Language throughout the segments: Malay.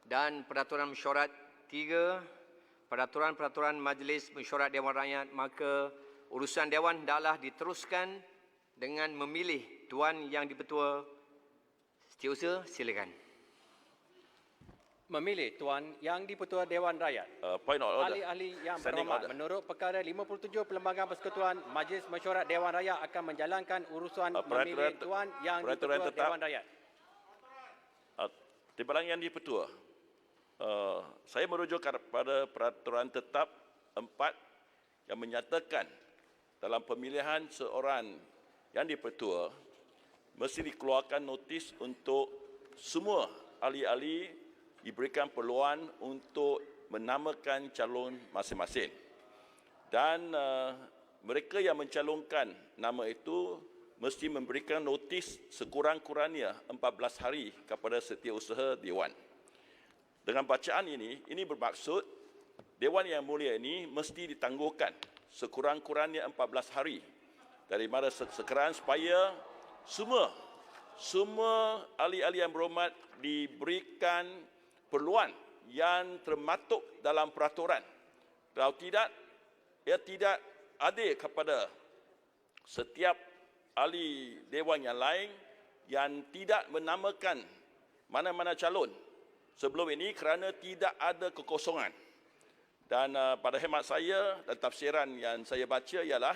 dan Peraturan Mesyuarat 3, Peraturan-peraturan Majlis Mesyuarat Dewan Rakyat, maka urusan Dewan hendaklah diteruskan dengan memilih Tuan Yang di-Pertua. Setiausaha, silakan. Memilih Tuan Yang di-Pertua Dewan Rakyat. Point of order. Ahli-ahli yang Standing berhormat, order. menurut perkara 57 Perlembagaan Persekutuan, Majlis Mesyuarat Dewan Rakyat akan menjalankan urusan memilih Tuan Yang di-Pertua Dewan Rakyat. Timbalan Yang di-Pertua, saya merujuk kepada peraturan tetap 4 yang menyatakan dalam pemilihan seorang yang di-Pertua mesti dikeluarkan notis untuk semua ahli-ahli diberikan peluang untuk menamakan calon masing-masing. Dan mereka yang mencalonkan nama itu mesti memberikan notis sekurang-kurangnya 14 hari kepada Setiausaha Dewan. Dengan bacaan ini bermaksud Dewan Yang Mulia ini mesti ditangguhkan sekurang-kurangnya 14 hari daripada sekarang supaya semua ahli-ahli yang berhormat diberikan peluang yang termaktub dalam peraturan. Kalau tidak, ia tidak adil kepada setiap ahli dewan yang lain yang tidak menamakan mana-mana calon sebelum ini kerana tidak ada kekosongan. Dan pada hemat saya dan tafsiran yang saya baca ialah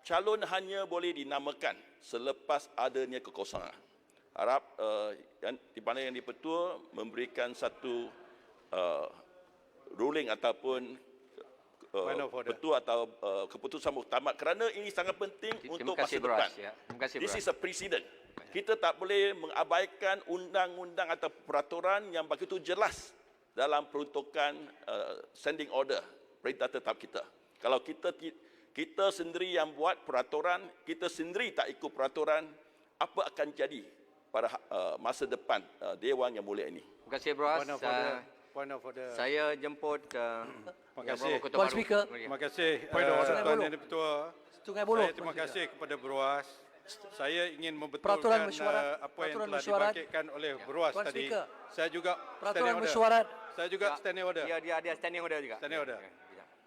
calon hanya boleh dinamakan selepas adanya kekosongan. Harap Timbalan Yang di-Pertua memberikan satu ruling ataupun betul atau keputusan muktamad kerana ini sangat penting untuk masa depan. Terima kasih, This is a precedent. Kita tak boleh mengabaikan undang-undang atau peraturan yang begitu jelas dalam peruntukan standing order, perintah tetap kita. Kalau kita sendiri yang buat peraturan, kita sendiri tak ikut peraturan, apa akan jadi pada masa depan Dewan Yang Mulia ini? Terima kasih, Bros. Point of order. Saya jemput Terima kasih. Tuan Speaker. Terima kasih Point of order. Tuan Yang di-Pertua. Sungai Buloh. Saya terima kasih kepada Beruas. Saya ingin Peraturan membetulkan mesyuarat. apa yang Peraturan telah mesyuarat. dibangkitkan oleh Beruas Tuan tadi. Speaker. Saya juga Peraturan standing order. mesyuarat. Saya juga standing order. Dia ada standing order juga. Standing order.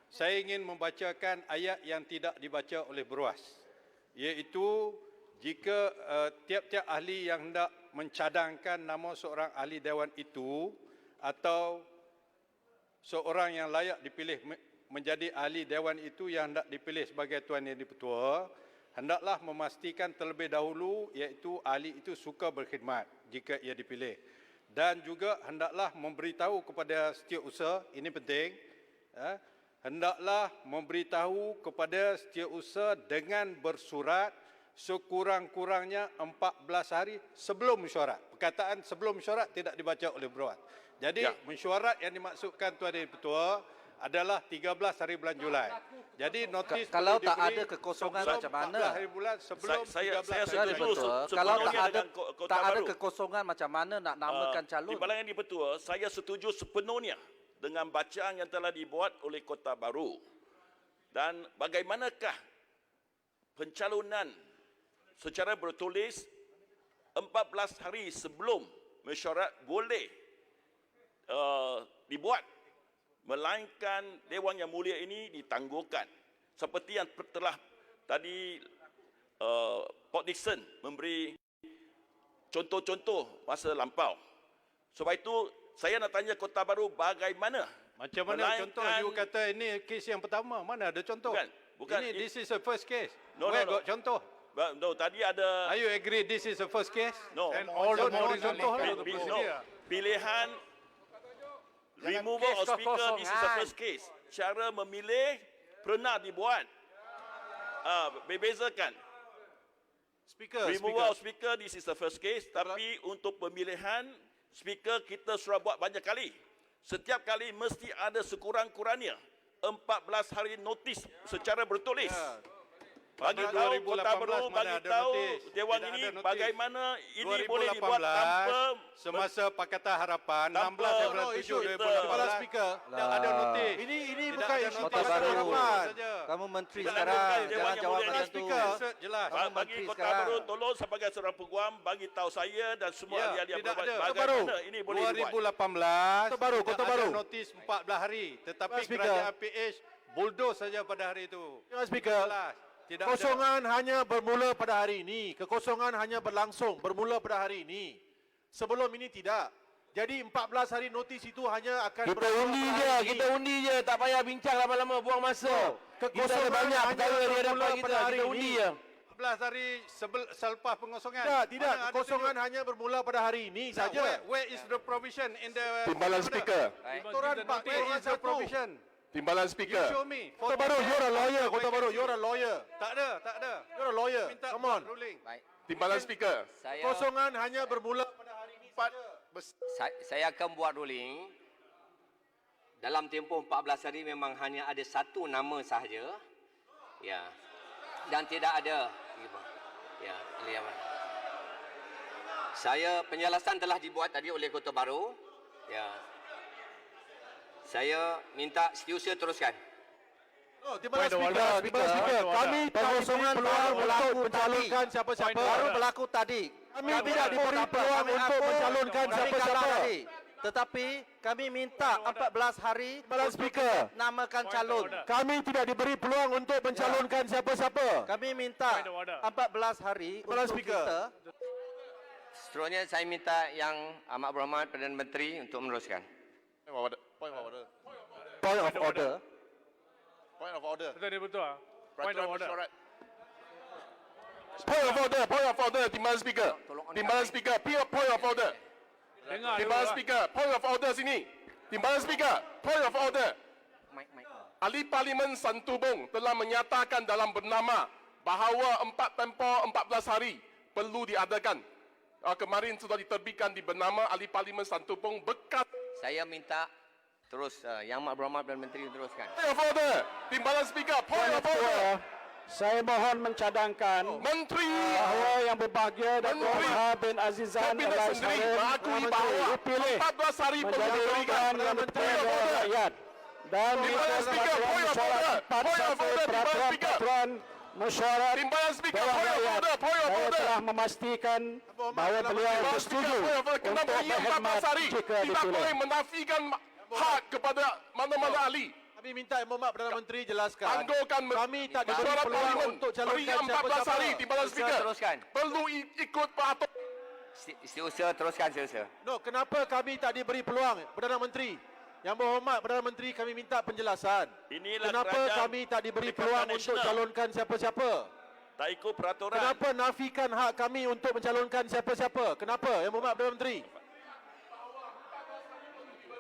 Saya ingin membacakan ayat yang tidak dibaca oleh Beruas, iaitu jika tiap-tiap ahli yang hendak mencadangkan nama seorang ahli dewan itu atau seorang yang layak dipilih menjadi ahli dewan itu yang hendak dipilih sebagai Tuan Yang di-Pertua, hendaklah memastikan terlebih dahulu iaitu ahli itu suka berkhidmat jika ia dipilih. Dan juga hendaklah memberitahu kepada setiausaha, ini penting, hendaklah memberitahu kepada setiausaha dengan bersurat sekurang-kurangnya 14 hari sebelum mesyuarat. Perkataan sebelum mesyuarat tidak dibaca oleh Beruas. Jadi mesyuarat yang dimaksudkan Tuan Yang di-Pertua adalah 13 hari bulan Julai. Jadi notis Kalau tak ada kekosongan macam mana? 14 hari bulan sebelum Saya 13 hari setuju bulan. Kalau sepenuhnya tak ada dengan Kota tak ada Baru. kekosongan macam mana nak namakan calon? Timbalan Yang di-Pertua, saya setuju sepenuhnya dengan bacaan yang telah dibuat oleh Kota Baru. Dan bagaimanakah pencalonan secara bertulis 14 hari sebelum mesyuarat boleh dibuat, melainkan Dewan Yang Mulia ini ditangguhkan. Seperti yang telah tadi Port Dickson memberi contoh-contoh masa lampau. Sebab itu saya nak tanya Kota Baru bagaimana? Macam mana contoh? You kata ini kes yang pertama. Mana ada contoh? Bukan. Ini this is the first case. No, Where no. got contoh? No, tadi ada. Are you agree this is the first case? No. And all the more contoh lah. No. Pilihan removal of speaker, this is the first case. Cara memilih pernah dibuat. Bebezakan. Removal of speaker, this is the first case. Tapi untuk pemilihan speaker kita sudah buat banyak kali. Setiap kali mesti ada sekurang-kurangnya 14 hari notis secara bertulis. Bagi Pada tahu 2018 Kota Baru, mana bagi ada tahu notis. Dewan Tidak ini ada notis. bagaimana ini boleh dibuat 2018 tanpa semasa Pakatan Harapan Tanpa 16 Februari isu 7 kita. 2018 Kepala Speaker. tidak ada notis. Ini Tidak bukan ada isu notis. Kota Pakatan Baru. Harapan. Saja. Kamu menteri Tidak sekarang, bukan jangan Dewan Yang jawab Mulia. macam tu. Speaker. Jelas. Kamu Bagi menteri Kota sekarang. Baru, tolong sebagai seorang peguam bagi tahu saya dan semua Ya, ahli-ahli yang tidak berbuat ada. bagaimana ini boleh dibuat. 2018 Kota Baru, tidak Kota ada Baru. notis 14 hari, tetapi Speaker. kerajaan PH bulldoze saja pada hari itu. Ya, Speaker. Jelas. Tidak ada. Kosongan hanya bermula pada hari ini. Kekosongan hanya berlangsung bermula pada hari ini. Sebelum ini tidak. Jadi 14 hari notis itu hanya akan Kita undi je, kita undi je. Tak payah bincang lama-lama, buang masa. Kita ada Kekosongan banyak hanya perkara di hadapan bermula kita. pada hari Kita undi ini. je. 14 hari selepas pengosongan. Tidak. Mana ada Kekosongan tunjuk? hanya bermula pada hari ini Nah, saja. where is the provision in the Timbalan speaker. Aturan Pak, Where is the 1. provision? Timbalan You speaker. show me. Kota Baru, you're a lawyer. Kota Baru, you're a lawyer. Tak ada. You're a lawyer. Minta Come on. ruling. Baik. Timbalan speaker. Saya Kosongan hanya bermula pada hari ini saja. saya akan buat ruling. Dalam tempoh 14 hari memang hanya ada satu nama sahaja. Ya. Dan tidak ada. Ya, lihat. Penjelasan telah dibuat tadi oleh Kota Baru. Ya. Saya minta setiausaha teruskan. Oh, Timbalan Speaker. Kami Pengosongan tak diberi baru peluang berlaku untuk mencalonkan siapa-siapa. Baru berlaku tadi. Kami tidak diberi peluang untuk mencalonkan siapa-siapa. Tetapi kami minta 14 hari Timbalan Speaker. namakan calon. Kami tidak diberi peluang untuk mencalonkan siapa-siapa. Kami minta 14 hari Timbalan untuk Speaker. kita. Seterusnya saya minta Yang Amat Berhormat Perdana Menteri untuk meneruskan. Point of order. Point of order. Point of order. Betul dia betul ah. Point of order. Point of order. Timbalan speaker. Timbalan speaker. Point of order. Dengar dulu Timbalan lah. speaker. Point of order sini. Timbalan speaker. Point of order. Mic. Ahli Parlimen Santubong telah menyatakan dalam bernama bahawa 14 hari perlu diadakan. Kemarin sudah diterbitkan di bernama Ahli Parlimen Santubong bekas. Saya minta terus Yang Amat Berhormat Perdana Menteri teruskan. Point of order. Timbalan speaker. Point of order. Saya mohon mencadangkan Menteri bahawa yang berbahagia Datuk Menteri Maha bin Azizan Kabinet Alias sendiri Harun mengakui bahawa dipilih 14 hari perlu menjadi diberikan. organ yang bertanggung rakyat dan Timbalan speaker. Point of order. Point of order. Timbalan speaker. peraturan mesyuarat Timbalan speaker. Dewan Point of Rakyat. order. Point of Saya order. telah memastikan bahawa beliau Timbalan bersetuju speaker. Point of order. Kenapa untuk ia 14 berkhidmat hari jika tidak dipilih. boleh menafikan hak kepada mana-mana ahli? Kami minta Yang Berhormat Perdana Menteri jelaskan. Tangguhkan Kami tak diberi mesyuarat peluang parlimen. untuk Beri calonkan 14 siapa-siapa. hari Timbalan speaker. Teruskan. Perlu ikut peraturan. Setiausaha teruskan setiausaha. No, kenapa kami tak diberi peluang, Perdana Menteri? Yang Berhormat Perdana Menteri, kami minta penjelasan. Inilah Kenapa kerajaan kami tak diberi Perikatan peluang untuk Nasional. calonkan siapa-siapa? Tak ikut peraturan. Kenapa nafikan hak kami untuk mencalonkan siapa-siapa? Kenapa, Yang Berhormat Perdana Menteri?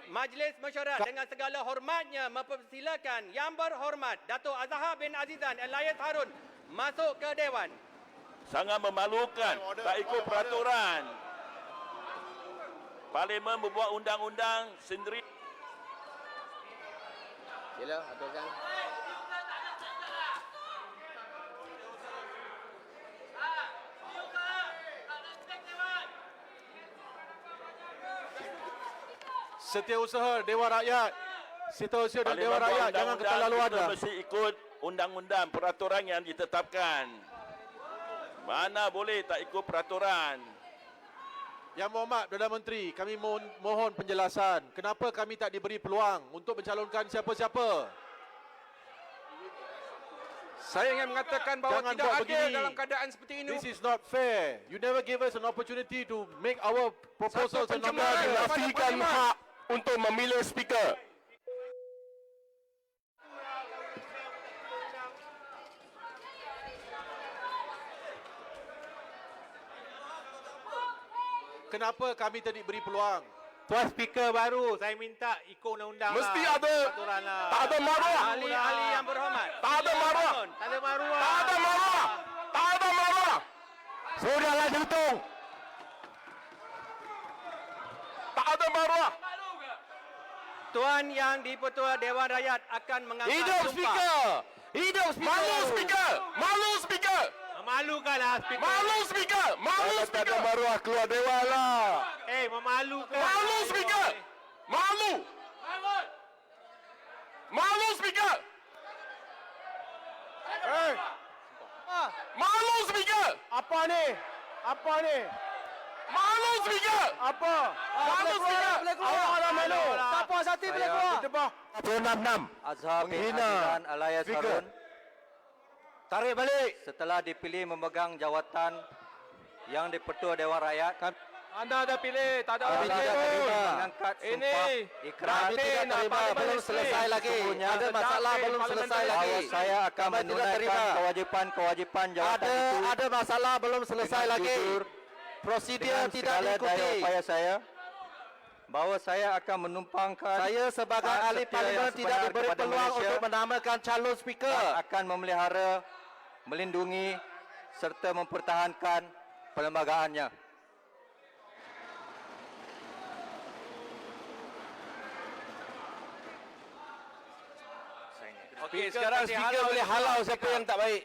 Majlis Mesyuarat dengan segala hormatnya mempersilakan Yang Berhormat Datuk Azhar bin Azizan Alias Harun masuk ke Dewan. Sangat memalukan. Tak ikut peraturan. Parlimen membuat undang-undang sendiri. Sila, aturkan. Setiausaha Dewan Rakyat. Setiausaha dan Dewan Parlimen Rakyat, buat jangan undang-undang, keterlaluan kita dah. mesti ikut undang-undang, peraturan yang ditetapkan. Mana boleh tak ikut peraturan? Yang Berhormat Perdana Menteri, kami mohon penjelasan. Kenapa kami tak diberi peluang untuk mencalonkan siapa-siapa? Saya ingin mengatakan bahawa Jangan tidak buat adil begini. dalam keadaan seperti ini. This is not fair. You never give us an opportunity to make our proposals and pencemaran numbers. kepada Menafikan parlimen. hak untuk memilih speaker. Kenapa kami tak diberi peluang? Tuan Speaker baru, saya minta ikut undang-undang. Mesti ada. Peraturan lah. Tak ada maruah. Ahli-ahli yang berhormat. Tak ada maruah. Tak ada maruah. Tak ada maruah. Tak ada maruah. Sudahlah dihitung. Tak ada maruah. Tuan Yang di-Pertua Dewan Rakyat akan mengangkat sumpah. Hidup speaker! Malu speaker! Malu speaker! Memalukanlah speaker. Malu speaker! Malu speaker! Maruah keluar dewan lah. Memalukan. Malu speaker! Malu! Malu speaker! Malu speaker! Apa ni? Apa ni? Malu speaker! Apa? Malu speaker! Awak orang malu. Tak puas hati boleh keluar. 166. Azhar bin Menghina Azizan alias speaker. Harun Tarik balik. setelah dipilih memegang jawatan yang di-Pertua Dewan Rakyat, Anda dah pilih, tak ada kami orang tidak terima pun. mengangkat Ini sumpah ikrar Kami tidak terima, belum selesai lagi. Ada masalah belum selesai lagi. bahawa saya akan Kami tidak menunaikan terima. kewajipan-kewajipan jawatan itu Ada masalah belum selesai dengan lagi. jujur, Prosedur dengan tidak segala daya diikuti. upaya saya, bahawa saya akan menumpangkan Saya sebagai hak ahli setia parlimen yang tidak sebenar diberi kepada peluang Malaysia untuk menamakan calon speaker. dan akan memelihara, melindungi serta mempertahankan perlembagaannya. Okey, sekarang speaker boleh halau siapa yang tak baik.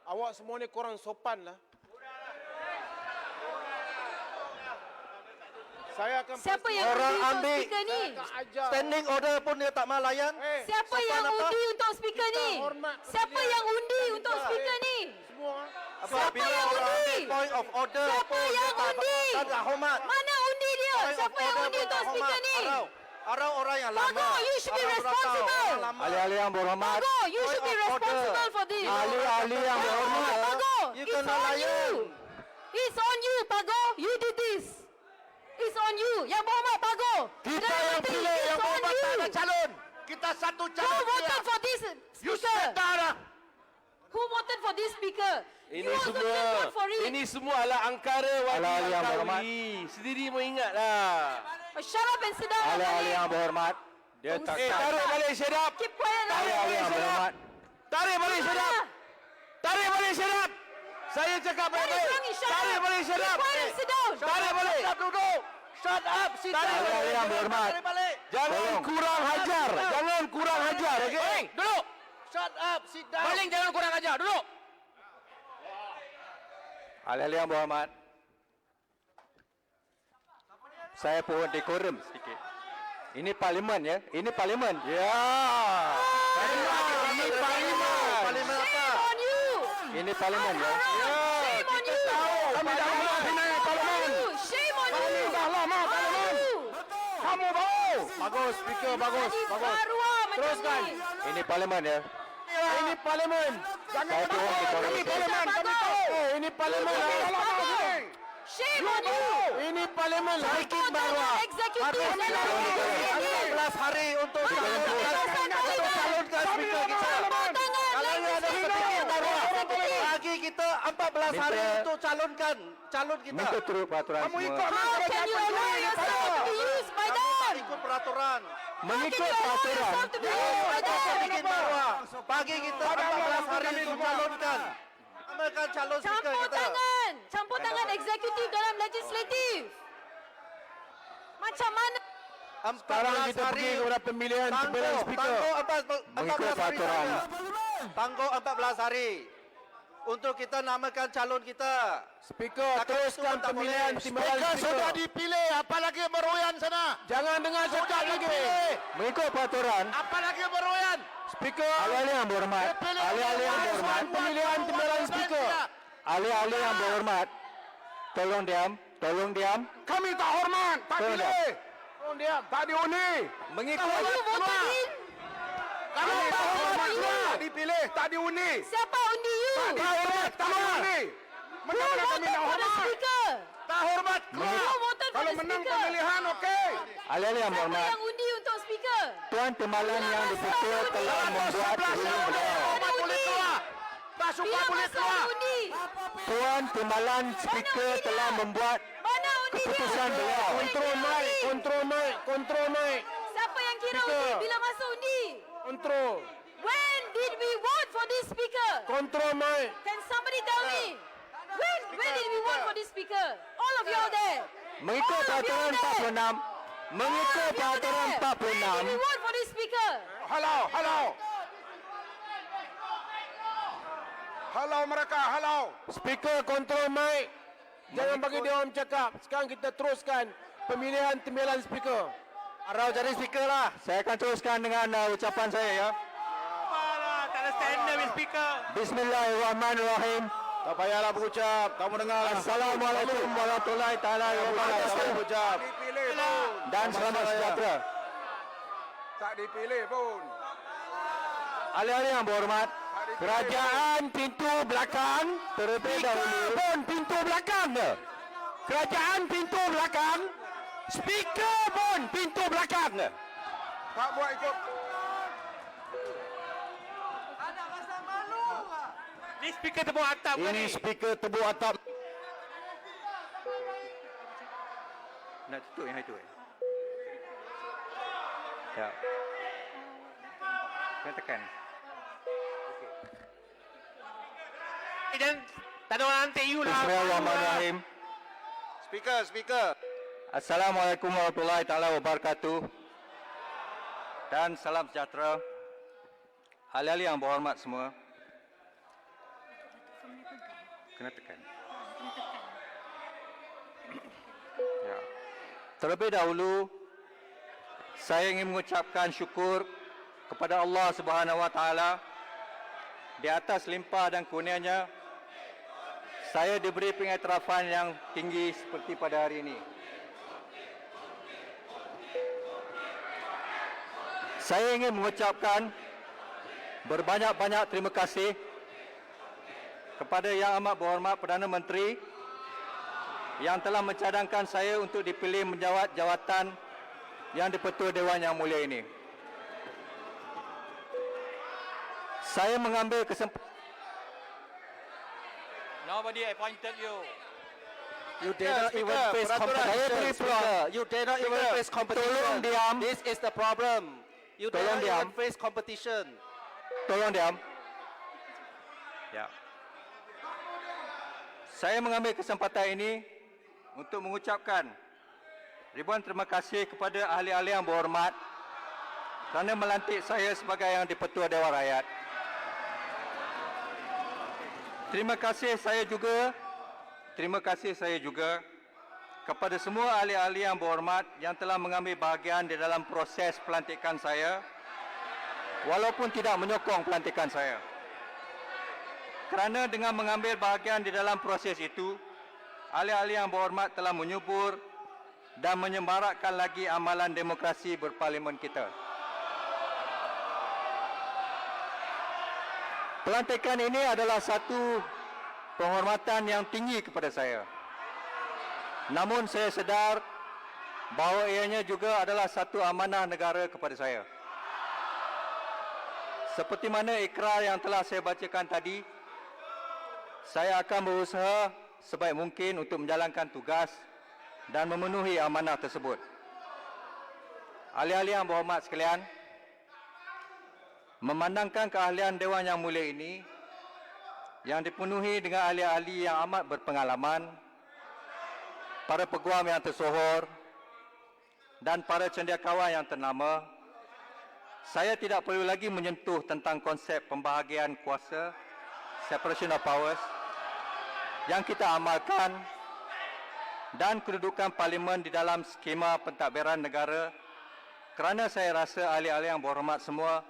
Awak semua ni korang sopan lah. Saya akan Siapa yang orang undi untuk ambil speaker ni? standing order pun dia tak mau layan. Siapa yang Sopan apa? undi untuk speaker ni? hormat Siapa yang undi untuk speaker ni? Semua. Siapa yang undi? Point of order. Siapa pun yang dia tak- undi? Tak ada hormat. Mana undi dia? Point of Siapa yang order undi pun untuk tak speaker hormat. ni? Arau orang yang lama. Bago, you should be Arau beratau, responsible. orang lama. Ahli-ahli yang berhormat, Bago, you should be Point of order. responsible for this. ahli-ahli yang berhormat, Bago, You it's kena on layan. you. It's on you, Bago. You did this. It's on you. Yang berhormat, Bago. Kita Dalam yang hati, pilih it's yang on berhormat tak ada you. calon. Kita satu Who calon. voted for this You speaker? sit down. Who voted for this speaker? Ini You also semua, didn't vote for it. ini semua adalah angkara wadi Ahli-ahli yang berhormat. Langkawi. Sendiri mengingatlah. Shut up and sit down. ahli-ahli Khalid. yang berhormat, dia takkan Tarik balik sedap. Keep quiet. ahli-ahli yang berhormat, Tarik balik sedap. Tarik balik sedap. Saya cakap That is baik-baik. wrong. Shut Tarik up. balik Keep sedap. quiet and sit down. Tarik balik. Duduk. Shut up. Sit down. ahli-ahli yang berhormat, Tarik balik. Jangan Tolong. kurang hajar. Jangan kurang hajar, okey? Duduk. Shut up. Sit down. Baling jangan kurang ajar. Duduk. ahli-ahli yang berhormat. Saya pohon dekorum sedikit. Ini parlimen ya, ini parlimen. Ya. Ini parlimen. Parlimen apa? Shame on you. Ini parlimen ya. Shame on you. Kami dah lama pinai parlimen. Shame on you. Kami dah lama parlimen. You. Kamu tahu. Bagus, speaker bagus, Jadi bagus. baruah macam Teruskan. ni. Ini parlimen ya. Ini parlimen. Jangan Saya pohon menakut. dekorum. Kami parlimen, kami tahu. Ini parlimen. You Dah lama bagus. sini. Shame on you. Ini parlimen bikin baruah. Eksekutif. 14 hari untuk calonkan speaker kita. Kalau you ada sedikit baruah, bagi kita 14 hari Minta- untuk calon kita. Mengikut turut peraturan Kamu semua. ikut How can you allow yourself to be used by them? ikut peraturan. Mengikut How can you allow peraturan. yourself to be used by Kita them? bikin baruah. Bagi kita 14 hari untuk calonkan. Namakan calon speaker Campur kita. tangan. Campur tangan eksekutif dalam legislatif. Macam mana? Sekarang kita pergi kepada pemilihan speaker. Mengikut peraturan. Tangguh 14 hari. Untuk kita namakan calon kita. Speaker, teruskan pemilihan timbalan speaker. Sudah dipilih, apalagi beroyan sana. Jangan dengar cakap lagi. Mengikut peraturan. Apalagi beroyan. Speaker, Ahli-ahli yang berhormat. Ahli-ahli yang berhormat. pemilihan timbalan speaker. Ahli-ahli yang berhormat. Tolong diam. Tolong diam. Kami tak hormat, tak Tolong pilih. Tak diundi. Mengikut You voted in. Kami tak hormat, tak dipilih, tak diundi. Siapa undi you? Tak hormat, tak diundi. Who Mana kami voted nak for the hormat? speaker? Tak hormat. Who voted for Kalau the menang speaker? pemilihan, okey. ahli-ahli yang Siapa berhormat. yang undi untuk speaker? Tuan Timbalan yang di-Pertua telah membuat urusan beliau. Mana undi? Tak suka Bila boleh masa keluar. undi? Tuan Timbalan speaker telah membuat Mana undi dia? keputusan beliau. Kontrol mic. Kontrol mic. Siapa yang kira Speaker. undi? Bila masa undi? Kontrol. When did we vote for this speaker? Kontrol mic. Can somebody tell me? When did we vote for this speaker? All of you all there. Mengikut peraturan 46, mengikut peraturan 46. Give me word for this speaker. Halau mereka, halau. Speaker kontrol mic. Jangan bagi dia orang cakap. Sekarang kita teruskan pemilihan timbalan speaker. Arau jadi speaker lah. Saya akan teruskan dengan ucapan saya ya. Apalah, tak ada standard with speaker. Bismillahirrahmanirrahim. Tak payahlah berucap. Kamu dengar lah. Assalamualaikum warahmatullahi taala wabarakatuh. Berucap. Dan selamat sejahtera. Tak dipilih pun. Ahli-ahli yang berhormat, kerajaan pintu belakang terlebih dahulu. Pun pintu belakang. Kerajaan pintu belakang. Speaker pun pintu belakang. Tak buat ikut. Ni speaker tepung atap ke Ini ni? speaker tebuk atap. Nak tutup yang itu. Ya. Kena tekan. Dan tak ada orang hantik you lah. Bismillahirrahmanirrahim. Speaker. Assalamualaikum warahmatullahi taala wabarakatuh. Dan salam sejahtera. Ahli-ahli yang berhormat semua. Kena tekan. Ya. Terlebih dahulu saya ingin mengucapkan syukur kepada Allah Subhanahu wa taala di atas limpah dan kurnianya saya diberi pengiktirafan yang tinggi seperti pada hari ini. Saya ingin mengucapkan berbanyak-banyak terima kasih kepada Yang Amat Berhormat Perdana Menteri yang telah mencadangkan saya untuk dipilih menjawat jawatan yang di-Pertua Dewan Yang Mulia ini. Saya mengambil kesempatan. Nobody appointed you. You did not even face competition. You did not even face competition. Tolong diam. This is the problem. You did Tolong not diam. even face competition. Tolong diam. Ya. Saya mengambil kesempatan ini untuk mengucapkan ribuan terima kasih kepada ahli-ahli yang berhormat kerana melantik saya sebagai yang di-Pertua Dewan Rakyat. Terima kasih saya juga kepada semua ahli-ahli yang berhormat yang telah mengambil bahagian di dalam proses pelantikan saya walaupun tidak menyokong pelantikan saya. Kerana dengan mengambil bahagian di dalam proses itu, ahli-ahli yang berhormat telah menyubur dan menyemarakkan lagi amalan demokrasi berparlimen kita. Pelantikan ini adalah satu penghormatan yang tinggi kepada saya. Namun saya sedar bahawa ianya juga adalah satu amanah negara kepada saya. Seperti mana ikrar yang telah saya bacakan tadi, saya akan berusaha sebaik mungkin untuk menjalankan tugas dan memenuhi amanah tersebut. Ahli-ahli yang berhormat sekalian, memandangkan keahlian Dewan Yang Mulia ini yang dipenuhi dengan ahli-ahli yang amat berpengalaman, para peguam yang tersohor dan para cendekiawan yang ternama, saya tidak perlu lagi menyentuh tentang konsep pembahagian kuasa, separation of powers, yang kita amalkan dan kedudukan parlimen di dalam skema pentadbiran negara kerana saya rasa ahli-ahli yang berhormat semua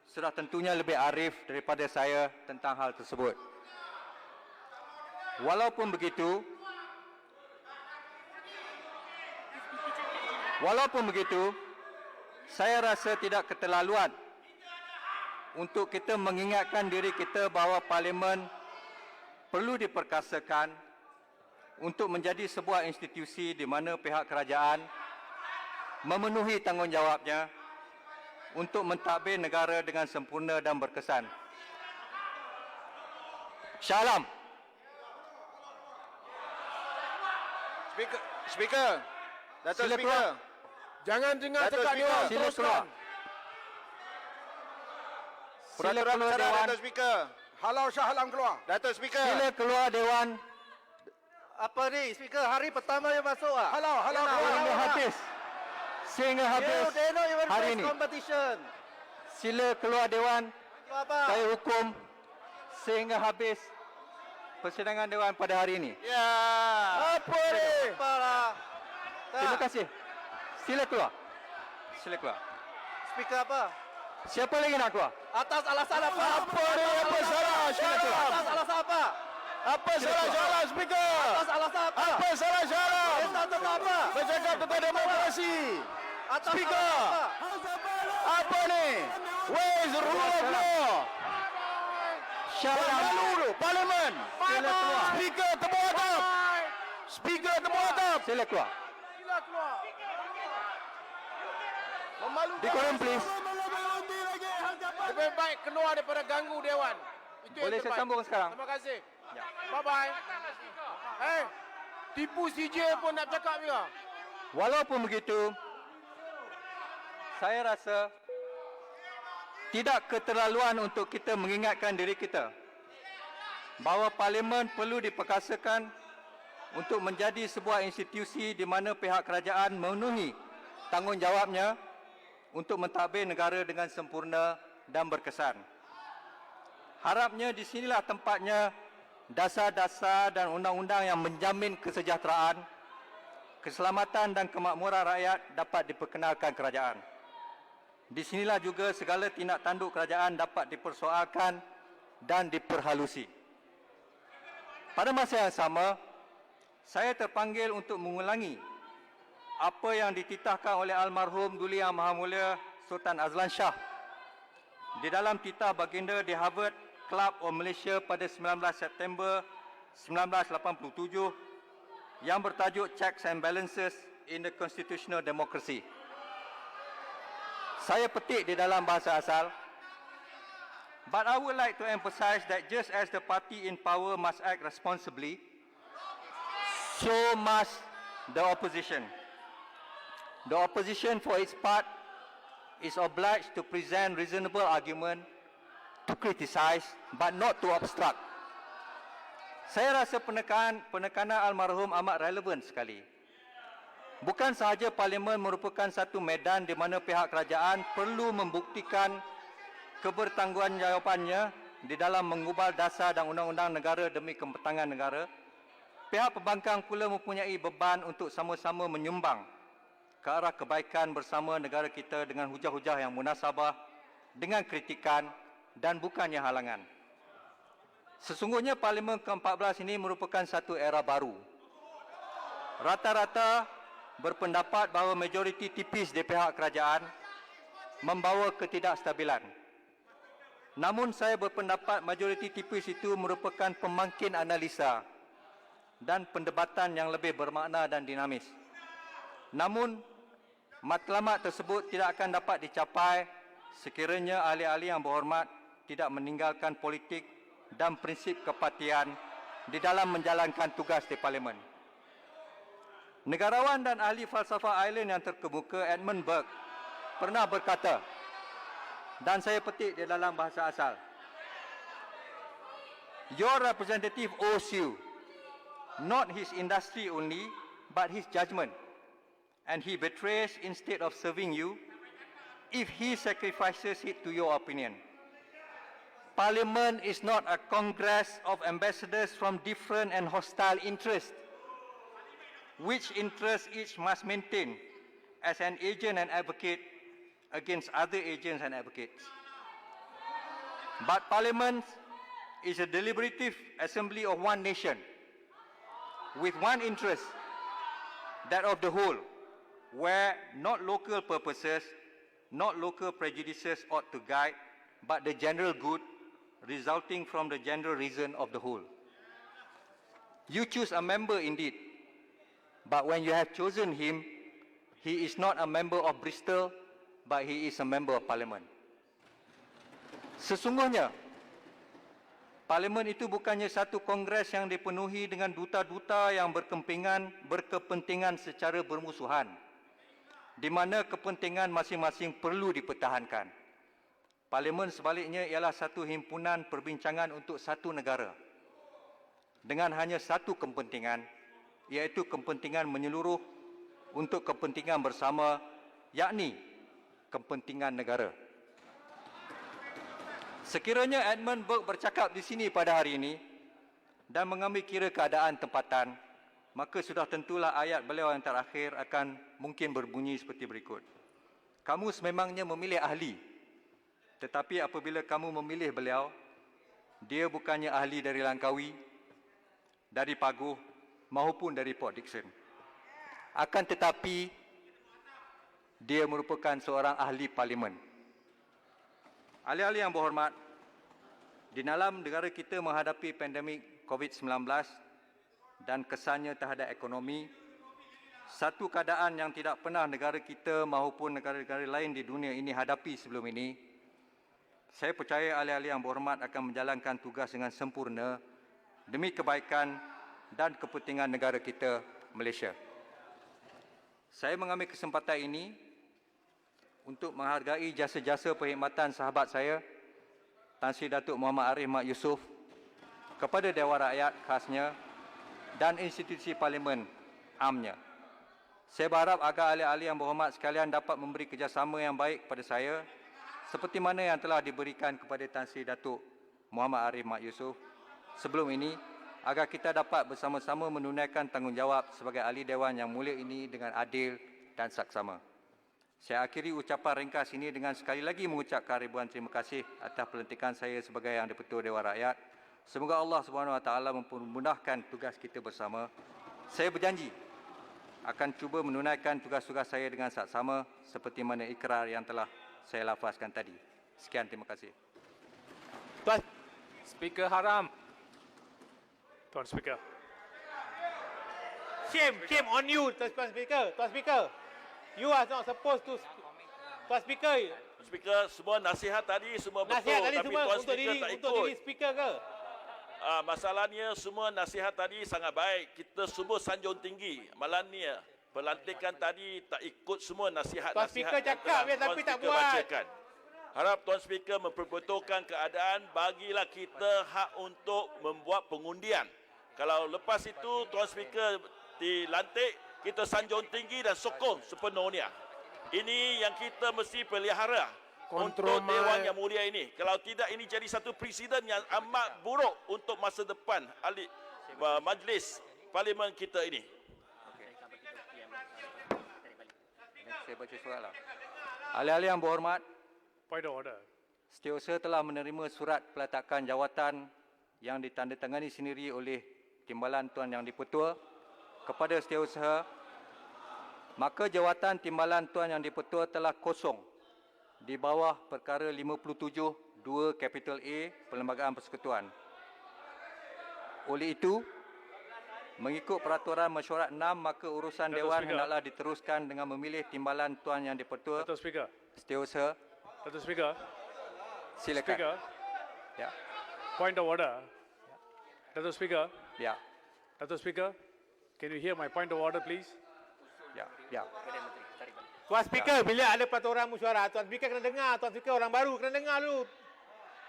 sudah tentunya lebih arif daripada saya tentang hal tersebut. Walaupun begitu, saya rasa tidak keterlaluan untuk kita mengingatkan diri kita bahawa parlimen perlu diperkasakan untuk menjadi sebuah institusi di mana pihak kerajaan memenuhi tanggungjawabnya untuk mentadbir negara dengan sempurna dan berkesan. Shah Alam. Speaker. Datuk Sila Speaker. Jangan dengar Datuk cakap dia Speaker. orang. Sila Teruskan. keluar. Peraturan keluar Dewan. Dewan. Datuk Speaker. Halau Shah Alam keluar. Datuk Speaker. Sila keluar Dewan. Apa ni? Speaker hari pertama yang masuk ah. Halau, halau, Sehingga habis. Sehingga habis They not even hari face ini. competition. Sila keluar Dewan. Itu apa? Saya hukum sehingga habis persidangan Dewan pada hari ini. Ya. Apa ni? Apalah. Terima kasih. Sila keluar. Sila keluar. Speaker apa? Siapa lagi nak keluar? Atas alasan apa? Apa ni? Apa salah? Atas alasan apa? Apa salah speaker? Atas alasan apa? Apa salah? Perintah tentang apa? Bercakap tentang demokrasi. Atas Speaker. alasan apa? Apa ni? Where is the rule of law? Syarah Lalu parlimen. Sila keluar. Speaker tepuk atap. Speaker tepuk atap. Sila keluar. Decorum please. Lebih baik keluar daripada ganggu Dewan. Itu yang Boleh saya terbaik. sambung sekarang? Terima kasih. Bye-bye. Tipu CJ pun nak cakap juga. Walaupun begitu, saya rasa tidak keterlaluan untuk kita mengingatkan diri kita bahawa parlimen perlu diperkasakan untuk menjadi sebuah institusi di mana pihak kerajaan memenuhi tanggungjawabnya untuk mentadbir negara dengan sempurna dan berkesan. Harapnya di sinilah tempatnya dasar-dasar dan undang-undang yang menjamin kesejahteraan, keselamatan dan kemakmuran rakyat dapat diperkenalkan kerajaan. Di sinilah juga segala tindak tanduk kerajaan dapat dipersoalkan dan diperhalusi. Pada masa yang sama, saya terpanggil untuk mengulangi apa yang dititahkan oleh almarhum Duli Yang Maha Mulia Sultan Azlan Shah di dalam titah baginda di Harvard Club of Malaysia pada 19 September 1987 yang bertajuk Checks and Balances in the Constitutional Democracy. Saya petik di dalam bahasa asal. But I would like to emphasize that just as the party in power must act responsibly, so must the opposition. The opposition, for its part, is obliged to present reasonable argument, to criticize, but not to obstruct. Saya rasa penekanan almarhum amat relevan sekali. Bukan sahaja parlimen merupakan satu medan di mana pihak kerajaan perlu membuktikan kebertanggungjawabnya di dalam mengubah dasar dan undang-undang negara demi kepentingan negara, pihak pembangkang pula mempunyai beban untuk sama-sama menyumbang ke arah kebaikan bersama negara kita dengan hujah-hujah yang munasabah, dengan kritikan dan bukannya halangan. Sesungguhnya Parlimen ke-14 ini merupakan satu era baru. Rata-rata berpendapat bahawa majoriti tipis di pihak kerajaan membawa ketidakstabilan. Namun saya berpendapat majoriti tipis itu merupakan pemangkin analisa dan pendebatan yang lebih bermakna dan dinamis. Namun, matlamat tersebut tidak akan dapat dicapai sekiranya ahli-ahli yang berhormat tidak meninggalkan politik dan prinsip kepartian di dalam menjalankan tugas di Parlimen. Negarawan dan ahli falsafah Ireland yang terkemuka Edmund Burke pernah berkata, dan saya petik di dalam bahasa asal, "Your representative owes you not his industry only, but his judgment. And he betrays instead of serving you if he sacrifices it to your opinion. Parliament is not a congress of ambassadors from different and hostile interests, which interests each must maintain as an agent and advocate against other agents and advocates. But Parliament is a deliberative assembly of one nation, with one interest, that of the whole, where not local purposes, not local prejudices ought to guide, but the general good resulting from the general reason of the whole. You choose a member indeed, but when you have chosen him, he is not a member of Bristol, but he is a member of Parliament." Sesungguhnya, Parlimen itu bukannya satu kongres yang dipenuhi dengan duta-duta yang berkepentingan secara bermusuhan, di mana kepentingan masing-masing perlu dipertahankan. Parlimen sebaliknya ialah satu himpunan perbincangan untuk satu negara, dengan hanya satu kepentingan, iaitu kepentingan menyeluruh untuk kepentingan bersama, yakni kepentingan negara. Sekiranya Edmund Burke bercakap di sini pada hari ini dan mengambil kira keadaan tempatan, maka sudah tentulah ayat beliau yang terakhir akan mungkin berbunyi seperti berikut. Kamu sememangnya memilih ahli, tetapi apabila kamu memilih beliau, dia bukannya ahli dari Langkawi, dari Paguh maupun dari Port Dickson. Akan tetapi, dia merupakan seorang ahli parlimen. Ahli-ahli yang berhormat, di dalam negara kita menghadapi pandemik COVID-19 dan kesannya terhadap ekonomi, satu keadaan yang tidak pernah negara kita maupun negara-negara lain di dunia ini hadapi sebelum ini, saya percaya ahli-ahli yang berhormat akan menjalankan tugas dengan sempurna demi kebaikan dan kepentingan negara kita, Malaysia. Saya mengambil kesempatan ini untuk menghargai jasa-jasa perkhidmatan sahabat saya, Tan Sri Datuk Muhammad Arif Mat Yusof, kepada Dewan Rakyat khasnya dan institusi parlimen amnya. Saya berharap agar ahli-ahli yang berhormat sekalian dapat memberi kerjasama yang baik kepada saya seperti mana yang telah diberikan kepada Tan Sri Datuk Muhammad Arif Mat Yusof sebelum ini, agar kita dapat bersama-sama menunaikan tanggungjawab sebagai ahli Dewan yang mulia ini dengan adil dan saksama. Saya akhiri ucapan ringkas ini dengan sekali lagi mengucapkan ribuan terima kasih atas pelantikan saya sebagai Yang di-Pertua Dewan Rakyat. Semoga Allah SWT mempermudahkan tugas kita bersama. Saya berjanji akan cuba menunaikan tugas-tugas saya dengan saksama seperti mana ikrar yang telah saya lafazkan tadi. Sekian, terima kasih. Tuan Speaker haram. Tuan Speaker. Shame on you, Tuan Speaker. Tuan Speaker, you are not supposed to. Tuan Speaker, Speaker, semua nasihat tadi semua betul, nasihat tadi tapi semua Tuan untuk Speaker diri, tak untuk ikut. diri Speaker ke? Masalahnya semua nasihat tadi sangat baik. Kita semua sanjung tinggi. Malangnya pelantikan tadi tak ikut semua nasihat-nasihat. Tuan Speaker cakap ya, tapi tak buat. Bacakan. Harap Tuan Speaker memperbetulkan keadaan, bagilah kita hak untuk membuat pengundian. Kalau lepas itu Tuan Speaker dilantik, kita sanjung tinggi dan sokong sepenuhnya. Ini yang kita mesti pelihara untuk Dewan Yang Mulia ini. Kalau tidak, ini jadi satu presiden yang amat buruk untuk masa depan ahli majlis parlimen kita ini. Saya baca soalan. Ahli-ahli yang berhormat, Point of order. Setiausaha telah menerima surat peletakan jawatan yang ditandatangani sendiri oleh Timbalan Tuan Yang di-Pertua kepada Setiausaha, maka jawatan Timbalan Tuan Yang di-Pertua telah kosong di bawah perkara 57 2 kapital A Perlembagaan Persekutuan. Oleh itu, mengikut peraturan mesyuarat 6, maka urusan Dewan hendaklah diteruskan dengan memilih Timbalan Tuan Yang di-Pertua. Datuk Speaker. Setiausaha, Datuk Speaker. silakan. Speaker. Ya. Point of order. Datuk Speaker. Ya. Datuk Speaker. Can you hear my point of order, please? Ya. Ya. Tuan Speaker, bila ada peraturan mesyuarat, Tuan Speaker kena dengar. Tuan Speaker orang baru kena dengar dulu.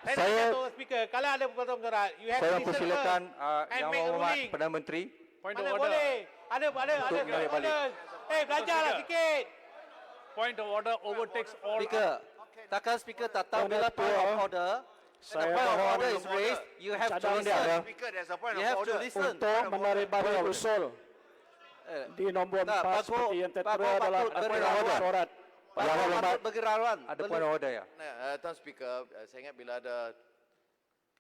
Saya nak kata Tuan Speaker, kalau ada peraturan mesyuarat, you have to Saya listen mempersilakan first and Yang make a Berhormat ruling. Perdana Menteri Point of Mana order. boleh? Ada menarik balik. Belajarlah Speaker. sikit. Point of order overtakes all. Speaker, takkan Speaker tak tahu bila point of order, when the point of order is raised, you have to listen. Speaker, there's a point You have to listen. Untuk menerima usul di nombor 4 seperti yang tertera dalam surat. Patut bergerawan. ada point of order ya. Tuan Speaker, saya ingat bila ada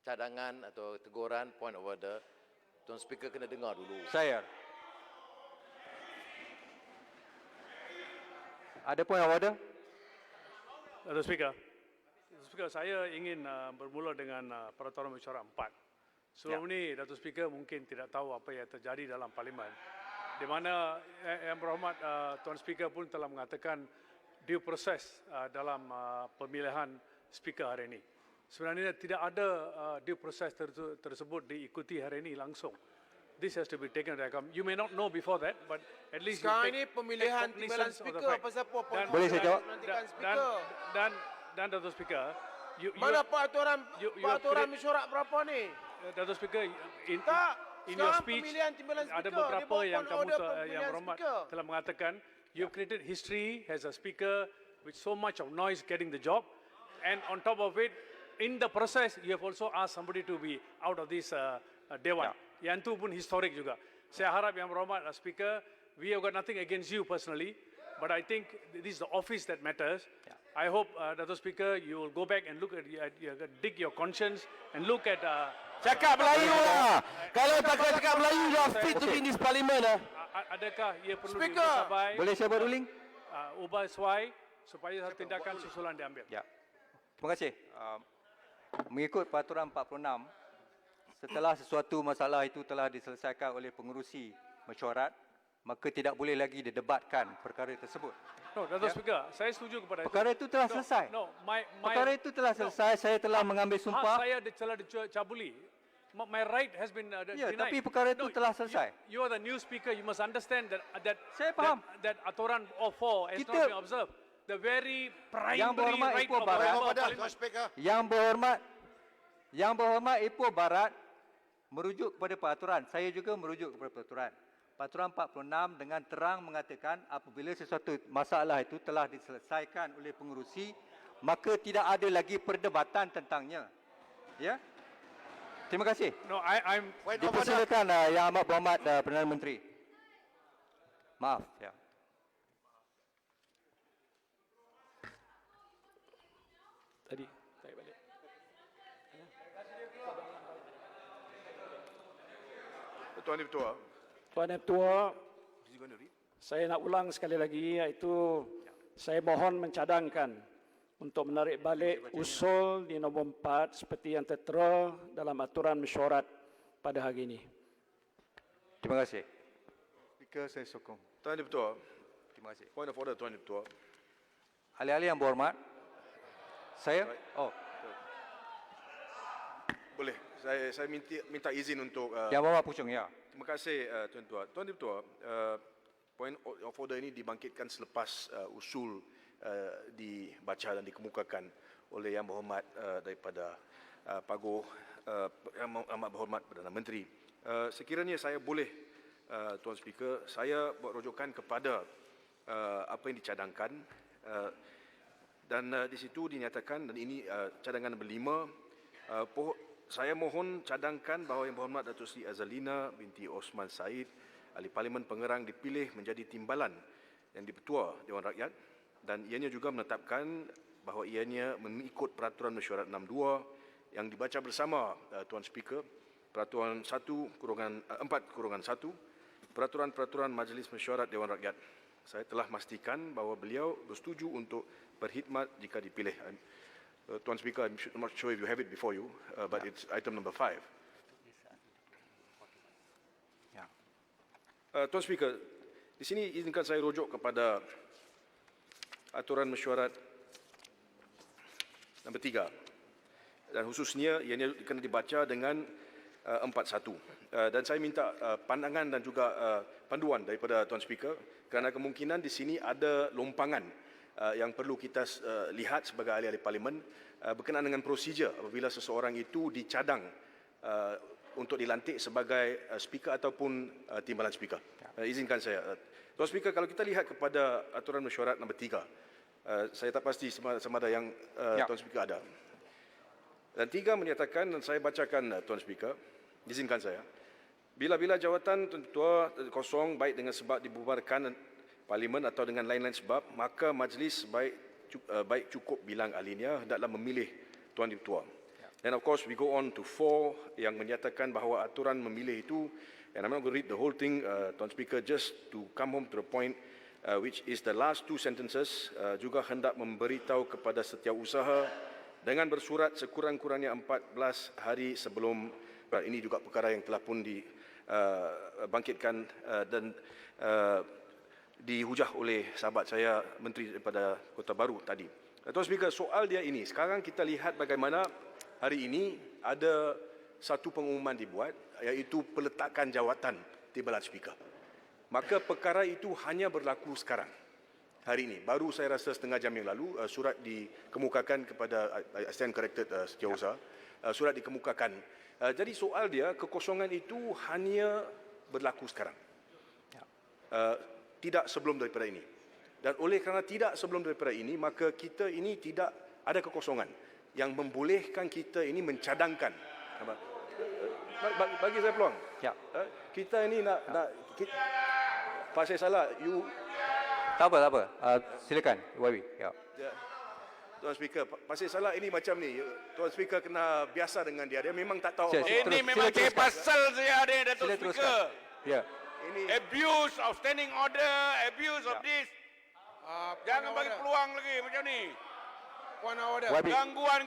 cadangan atau teguran point of order, Tuan Speaker kena dengar dulu. Saya. Ada point of order? Datuk Speaker. Datuk Speaker, saya ingin bermula dengan peraturan mesyuarat 4. Sebelum ini, Datuk Speaker mungkin tidak tahu apa yang terjadi dalam parlimen. Di mana Yang Berhormat Tuan Speaker pun telah mengatakan due process dalam pemilihan Speaker hari ini. Sebenarnya tidak ada due process tersebut diikuti hari ini langsung. This has to be taken into account. You may not know before that, but at least Sekarang ini pemilihan timbalan speaker pasal apa? Boleh saya jawab? Dan Datuk Speaker, Mana peraturan mesyuarat berapa ni? Datuk Speaker, Tak. in your Sekarang speech pemilihan timbalan ada speaker, beberapa dia bawa yang point kamu order yang pemilihan berhormat speaker. telah mengatakan you've created history as a speaker with so much of noise getting the job, and on top of it, in the process you have also asked somebody to be out of this Dewan. Yang itu pun historik juga. Saya harap yang berhormat speaker, we have got nothing against you personally, but I think this is the office that matters. I hope, Dato' Speaker, you will go back and look at, dig your conscience and look at. Cakap Melayu lah. Kalau tak cakap Melayu, you are fit to be in this parliament. Adakah ia perlu Speaker. diubah? Boleh saya buat ruling? Ubah sesuai supaya tindakan susulan diambil. Ya. Terima kasih. Mengikut peraturan 46, setelah sesuatu masalah itu telah diselesaikan oleh pengerusi mesyuarat, maka tidak boleh lagi didebatkan perkara tersebut. No, Dato' Speaker, saya setuju kepada itu. Perkara itu telah selesai. No, Perkara itu telah selesai. Saya telah mengambil sumpah. Saya telah dicabuli. My right has been Ya, denied. tapi perkara itu telah selesai. You are the new speaker. You must understand that Saya faham. that aturan of 4 has Kita- not been observed. The very Yang primary berhormat right Ipoh of Barat. member of parliament. Yang berhormat Ipoh Barat merujuk kepada peraturan. Saya juga merujuk kepada peraturan. Peraturan 46 dengan terang mengatakan apabila sesuatu masalah itu telah diselesaikan oleh pengerusi, maka tidak ada lagi perdebatan tentangnya. Ya. Terima kasih. No, I'm Dipersilakan Yang Amat Berhormat Perdana Menteri. Maaf. Ya. tadi saya balik. Tuan Ketua. Tuan Ketua, saya nak ulang sekali lagi, iaitu saya mohon mencadangkan untuk menarik balik usul di nombor 4 seperti yang tertera dalam aturan mesyuarat pada hari ini. Terima kasih. Speaker, saya sokong. Tuan Ketua. Terima kasih. Point of order, Tuan Ketua. Ahli-ahli yang berhormat, saya Boleh. Saya minta izin untuk Yang Berhormat Puchong, ya. Terima kasih Tuan Ketua. Tuan Ketua, point of order ini dibangkitkan selepas usul dibaca dan dikemukakan oleh Yang Berhormat daripada Paguh Yang Amat Berhormat Perdana Menteri. Sekiranya saya boleh, Tuan Speaker, saya buat rujukan kepada apa yang dicadangkan dan di situ dinyatakan, dan ini cadangan nombor 5, saya mohon cadangkan bahawa Yang Berhormat Datuk Seri Azalina binti Osman Said, Ahli Parlimen Pengerang, dipilih menjadi timbalan yang dipertua Dewan Rakyat, dan ianya juga menetapkan bahawa ianya mengikut Peraturan Mesyuarat 62 yang dibaca bersama Tuan Speaker, Peraturan 4/1, Peraturan-Peraturan Majlis Mesyuarat Dewan Rakyat. Saya telah memastikan bahawa beliau bersetuju untuk berkhidmat jika dipilih. Tuan Speaker, I'm not sure if you have it before you, but it's item number 5. Tuan Speaker, di sini izinkan saya rujuk kepada aturan mesyuarat nombor 3. Dan khususnya ianya kena dibaca dengan 4.1. Dan saya minta pandangan dan juga panduan daripada Tuan Speaker kerana kemungkinan di sini ada lompangan yang perlu kita lihat sebagai ahli-ahli parlimen berkenaan dengan prosedur apabila seseorang itu dicadang untuk dilantik sebagai speaker ataupun timbalan speaker. Izinkan saya. Tuan Speaker, kalau kita lihat kepada aturan mesyuarat nombor 3, saya tak pasti sama ada yang Tuan Speaker ada. Dan 3 menyatakan, dan saya bacakan Tuan Speaker, izinkan saya. Bila-bila jawatan Tuan kosong baik dengan sebab dibubarkan parlimen atau dengan lain-lain sebab, maka majlis baik cukup bilang ahlinya hendaklah memilih Tuan Ketua. And of course we go on to 4 yang menyatakan bahawa aturan memilih itu, and I'm not going to read the whole thing, Tuan Speaker, just to come home to the point, which is the last 2 sentences, juga hendak memberitahu kepada setiausaha dengan bersurat sekurang-kurangnya 14 hari sebelum. Ini juga perkara yang telah pun dibangkitkan dan dihujah oleh sahabat saya, Menteri daripada Kota Baru tadi. Tuan Speaker, soal dia ini, sekarang kita lihat bagaimana hari ini ada satu pengumuman dibuat, iaitu peletakan jawatan timbalan speaker. Maka perkara itu hanya berlaku sekarang, hari ini. Baru saya rasa setengah jam yang lalu, surat dikemukakan kepada Assistant Corrected Setiausaha, surat dikemukakan Jadi soal dia, kekosongan itu hanya berlaku sekarang. Tidak sebelum daripada ini. Dan oleh kerana tidak sebelum daripada ini, maka kita ini tidak ada kekosongan yang membolehkan kita ini mencadangkan. Bagi saya peluang. Ya. Kita ini nak Pak saya salah, you Tak apa. Silakan, YB. Ya. Tuan Speaker, pasal salah ini macam ni. Tuan Speaker kena biasa dengan dia. Dia memang tak tahu Sila, apa-apa. sila. Ini memang cari pasal saya ada Datuk Sila Speaker. teruskan. Ya. Ini Abuse of standing order, abuse of this. Jangan bagi peluang lagi macam ni. Point of order. YB.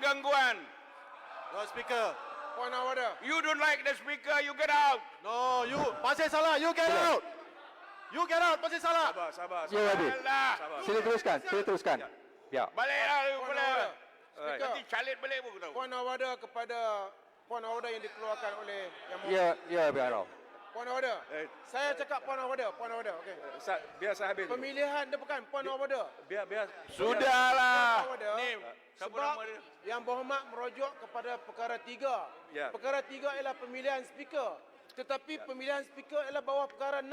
Gangguan. Tuan Speaker, point of order. You don't like the speaker, you get out. No, you pasal salah, you get out. You get out, pasal salah. sabar. Ya, YB. Alah. Sila teruskan. Ya. Baliklah you Point of boleh. order. Speaker, Nanti calit balik pun tahu. point of order kepada point of order yang dikeluarkan oleh Yang Berhormat. Ya, Biar Rao. Point of order. Saya cakap point of order, okey. Biar saya habis. Pemilihan dia bukan point of order. Biar Sudahlah. Point of order. Ni, siapa Sebab nama dia? Yang Berhormat merujuk kepada perkara 3. Ya. Perkara 3 ialah pemilihan speaker. Tetapi pemilihan speaker ialah bawah perkara 6.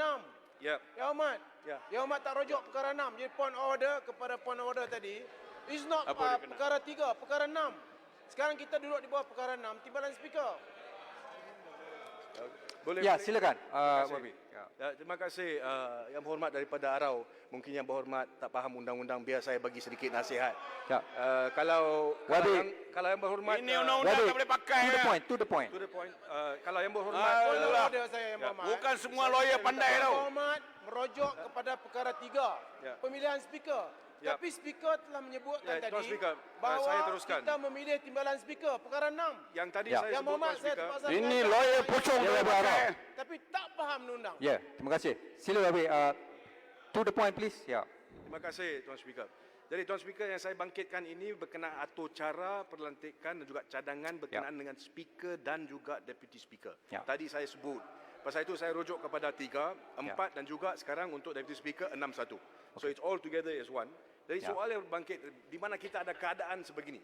Ya. Yang Hormat. Ya. Yang Hormat tak rujuk perkara 6. Jadi point of order kepada point of order tadi is not Apa dia kena? perkara 3, perkara 6. Sekarang kita duduk di bawah perkara 6 timbalan speaker. Boleh. Ya, silakan. Terima YB. kasih. Terima kasih Yang Berhormat daripada Arau. Mungkin Yang Berhormat tak faham undang-undang, biar saya bagi sedikit nasihat. Ya. Kalau YB. kalau Yang Berhormat Ini undang-undang YB. tak boleh pakai. To the point. to the point, kalau Yang Berhormat Point of Itulah. order saya Yang Berhormat. Bukan semua lawyer pandai Yang tau. Berhormat merujuk kepada perkara 3. Ya. Pemilihan speaker. Ya. Tapi speaker telah menyebutkan Ya, Tuan tadi Speaker, bahawa saya teruskan. kita memilih timbalan speaker perkara 6. yang tadi Ya. saya Yang sebut, Berhormat Tuan saya Speaker. terpaksa Ini mengatakan lawyer pucung Ya, boleh YB Arau. pakai. tapi tak faham undang. Ya, terima kasih. Sila YB. To the point, please. Ya. Terima kasih Tuan Speaker. Jadi Tuan Speaker, yang saya bangkitkan ini berkenaan atur cara perlantikan dan juga cadangan berkenaan dengan speaker dan juga deputy speaker. Ya. Tadi saya sebut. Pasal itu saya rujuk kepada 3, 4 dan juga sekarang untuk deputy speaker 6-1. So it's all together as one. Jadi Ya. soal yang bangkit di mana kita ada keadaan sebegini.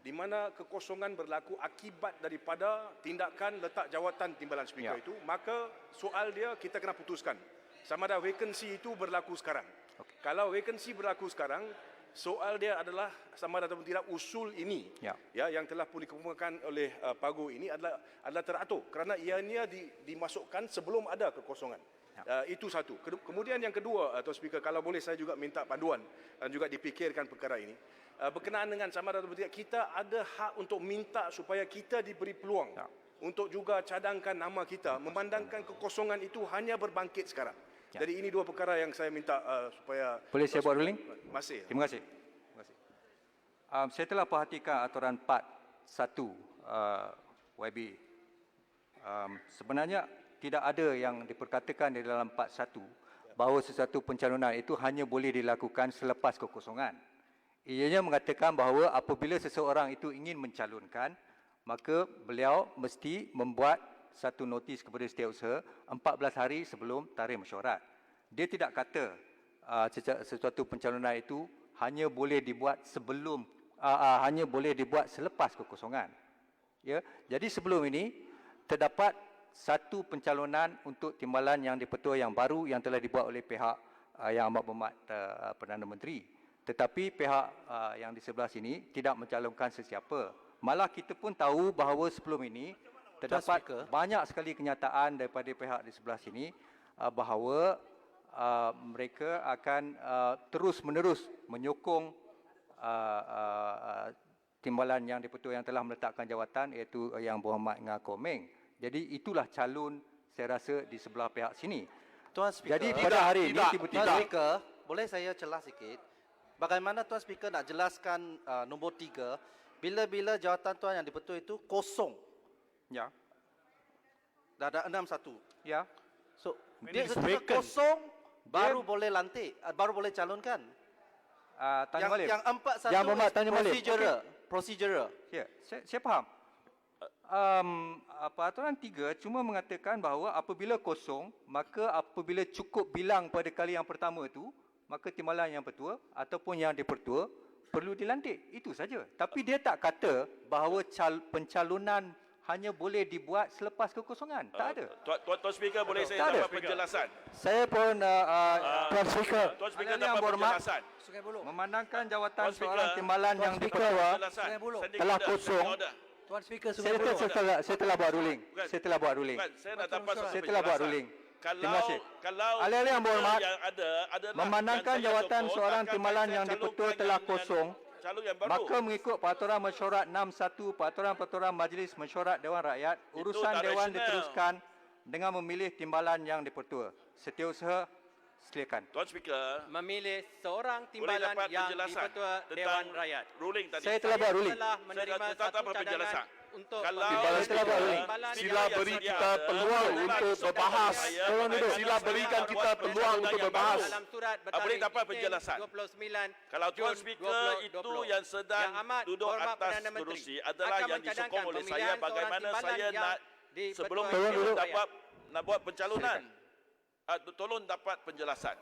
Di mana kekosongan berlaku akibat daripada tindakan letak jawatan timbalan speaker Ya. itu, maka soal dia kita kena putuskan. Sama ada vacancy itu berlaku sekarang. Kalau vacancy berlaku sekarang, soal dia adalah sama ada ataupun tidak usul ini Ya. yang telah pun dikemukakan oleh Pagu ini adalah teratur kerana ianya dimasukkan sebelum ada kekosongan. Itu satu. Kemudian yang kedua, Tuan Speaker, kalau boleh saya juga minta panduan dan juga dipikirkan perkara ini. Berkenaan dengan sama ada ataupun tidak, kita ada hak untuk minta supaya kita diberi peluang untuk juga cadangkan nama kita, memandangkan kekosongan itu hanya berbangkit sekarang. Jadi ini dua perkara yang saya minta supaya... Boleh saya buat ruling? Masih. Terima kasih. Saya telah perhatikan aturan 4.1 YB. Sebenarnya tidak ada yang diperkatakan di dalam 4.1 bahawa sesuatu pencalonan itu hanya boleh dilakukan selepas kekosongan. Ianya mengatakan bahawa apabila seseorang itu ingin mencalonkan, maka beliau mesti membuat satu notis kepada setiausaha 14 hari sebelum tarikh mesyuarat. Dia tidak kata sesuatu pencalonan itu hanya boleh dibuat hanya boleh dibuat selepas kekosongan. Ya, jadi sebelum ini terdapat satu pencalonan untuk timbalan yang di-Pertua yang baru yang telah dibuat oleh pihak Yang Amat Berhormat Perdana Menteri. Tetapi pihak yang di sebelah sini tidak mencalonkan sesiapa. Malah kita pun tahu bahawa sebelum ini terdapat banyak sekali kenyataan daripada pihak di sebelah sini bahawa mereka akan terus-menerus menyokong timbalan yang di-Pertua yang telah meletakkan jawatan, iaitu Yang Berhormat Ngah Komeng. Jadi itulah calon saya rasa di sebelah pihak sini. Tuan Speaker. Jadi pada hari ini Tuan tiba-tiba Speaker, boleh saya celah sikit? Bagaimana Tuan Speaker nak jelaskan nombor 3 bila-bila jawatan Tuan yang di-Pertua itu kosong? ya, Dah ada 6-1. ya. So, dia ketika kosong baru boleh lantik, baru boleh calonkan. Tanya balik. Yang 4-1 Yang Berhormat tanya balik. procedural. Ya, saya faham. Peraturan 3 cuma mengatakan bahawa apabila kosong, maka apabila cukup bilang pada kali yang pertama itu, maka timbalan yang pertua ataupun yang di-Pertua perlu dilantik. Itu saja. Tapi dia tak kata bahawa pencalonan hanya boleh dibuat selepas kekosongan. Tak ada. Tuan Speaker, boleh saya Tak ada. dapat penjelasan? Saya pun Tuan Speaker, Tuan Speaker Yang dapat berhormat, penjelasan. memandangkan jawatan Tuan Speaker, seorang timbalan yang dipertua Penjelasan. Standing telah order, kosong. standing order. Tuan Speaker, Saya telah buat ruling. Bukan. Saya telah buat ruling. Bukan, saya nak dapat satu Saya telah buat penjelasan. ruling. Kalau Terima kasih. kalau Ahli-ahli yang berhormat, yang ada adalah memandangkan yang saya jawatan sokong, seorang takkan timbalan saya yang dipertua calonkan telah yang kosong, calon yang baru. maka mengikut Peraturan Mesyuarat 61 Peraturan Majlis Mesyuarat Dewan Rakyat, urusan tak Dewan rasional. diteruskan dengan memilih timbalan yang dipertua. Setiausaha, silakan. Tuan Speaker, Memilih seorang boleh timbalan dapat yang penjelasan di-Ketua tentang Dewan Rakyat. ruling tadi. Saya telah buat ruling. Telah menerima tak satu dapat penjelasan. cadangan untuk Kalau Timbalan telah buat ruling. Sila beri kita peluang untuk berbahas. Sila berikan kita peluang untuk berbahas. dalam surat boleh bertarikh dapat 29 penjelasan. Kalau Tuan Jun Speaker 2020. itu yang sedang Yang amat duduk berhormat atas Perdana Menteri kerusi adalah akan yang mencadangkan disokong oleh saya pemilihan bagaimana seorang saya timbalan nak yang sebelum di-Ketua kita Dewan dapat nak buat pencalonan. Tolong dapat penjelasan.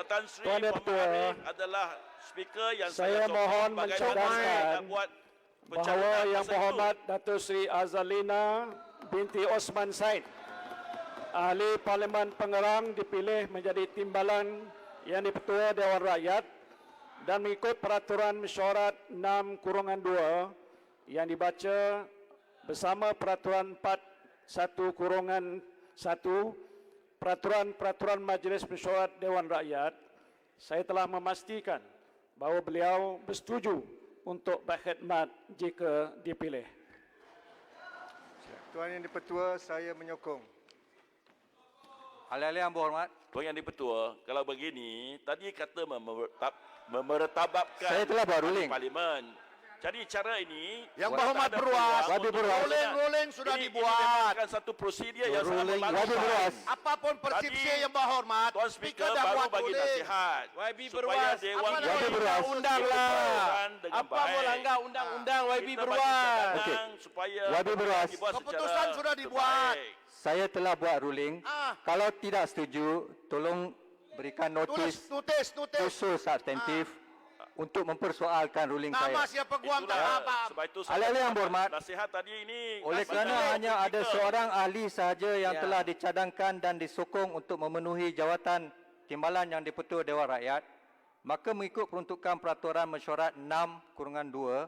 Tan Sri Tuan Yang Muhammad Bertuah, Arif adalah speaker yang saya sokong mohon bagaimana saya mencadangkan nak buat bahawa pencalonan Yang masa itu. Berhormat Datuk Seri Azalina binti Osman Said, Ahli Parlimen Pengerang, dipilih menjadi timbalan yang dipertua Dewan Rakyat dan mengikut Peraturan Mesyuarat 6/2 yang dibaca bersama Peraturan 41/1 Peraturan Majlis Mesyuarat Dewan Rakyat, saya telah memastikan bahawa beliau bersetuju untuk berkhidmat jika dipilih. Tuan Yang Dipertua, saya menyokong. Ahli-ahli yang berhormat, Tuan Yang Dipertua, kalau begini, tadi kata memertababkan Saya telah buat ruling. Parlimen. Jadi cara ini Yang tak berhormat ada Berwas, peluang Wabi untuk Berwas. pencalonan. Ruling sudah Ini dibuat. memang satu prosedur yang sangat Ruling memalukan. Wabi Berwas. Apapun persepsi Tadi, yang berhormat, Tuan Speaker dah baru buat bagi ruling. nasihat YB supaya Berwas, Dewan apa Wabi Rakyat Berwas. Undang lah. dengan Apa baik. melanggar undang-undang YB Kita bagi Berwas? cadangan supaya Wabi Berwas. dibuat secara Keputusan sudah dibuat. terbaik. saya telah buat ruling. Kalau tidak setuju, tolong berikan Tulis notis notis. khusus substantif untuk mempersoalkan ruling Nama saya. siapa guam tak Itulah apa. sebab itu Ahli-ahli yang berhormat, nasihat tadi ini oleh bagi kerana hanya ada kita. seorang ahli sahaja yang telah dicadangkan dan disokong untuk memenuhi jawatan timbalan yang dipertua Dewan Rakyat, maka mengikut peruntukan Peraturan Mesyuarat 6/2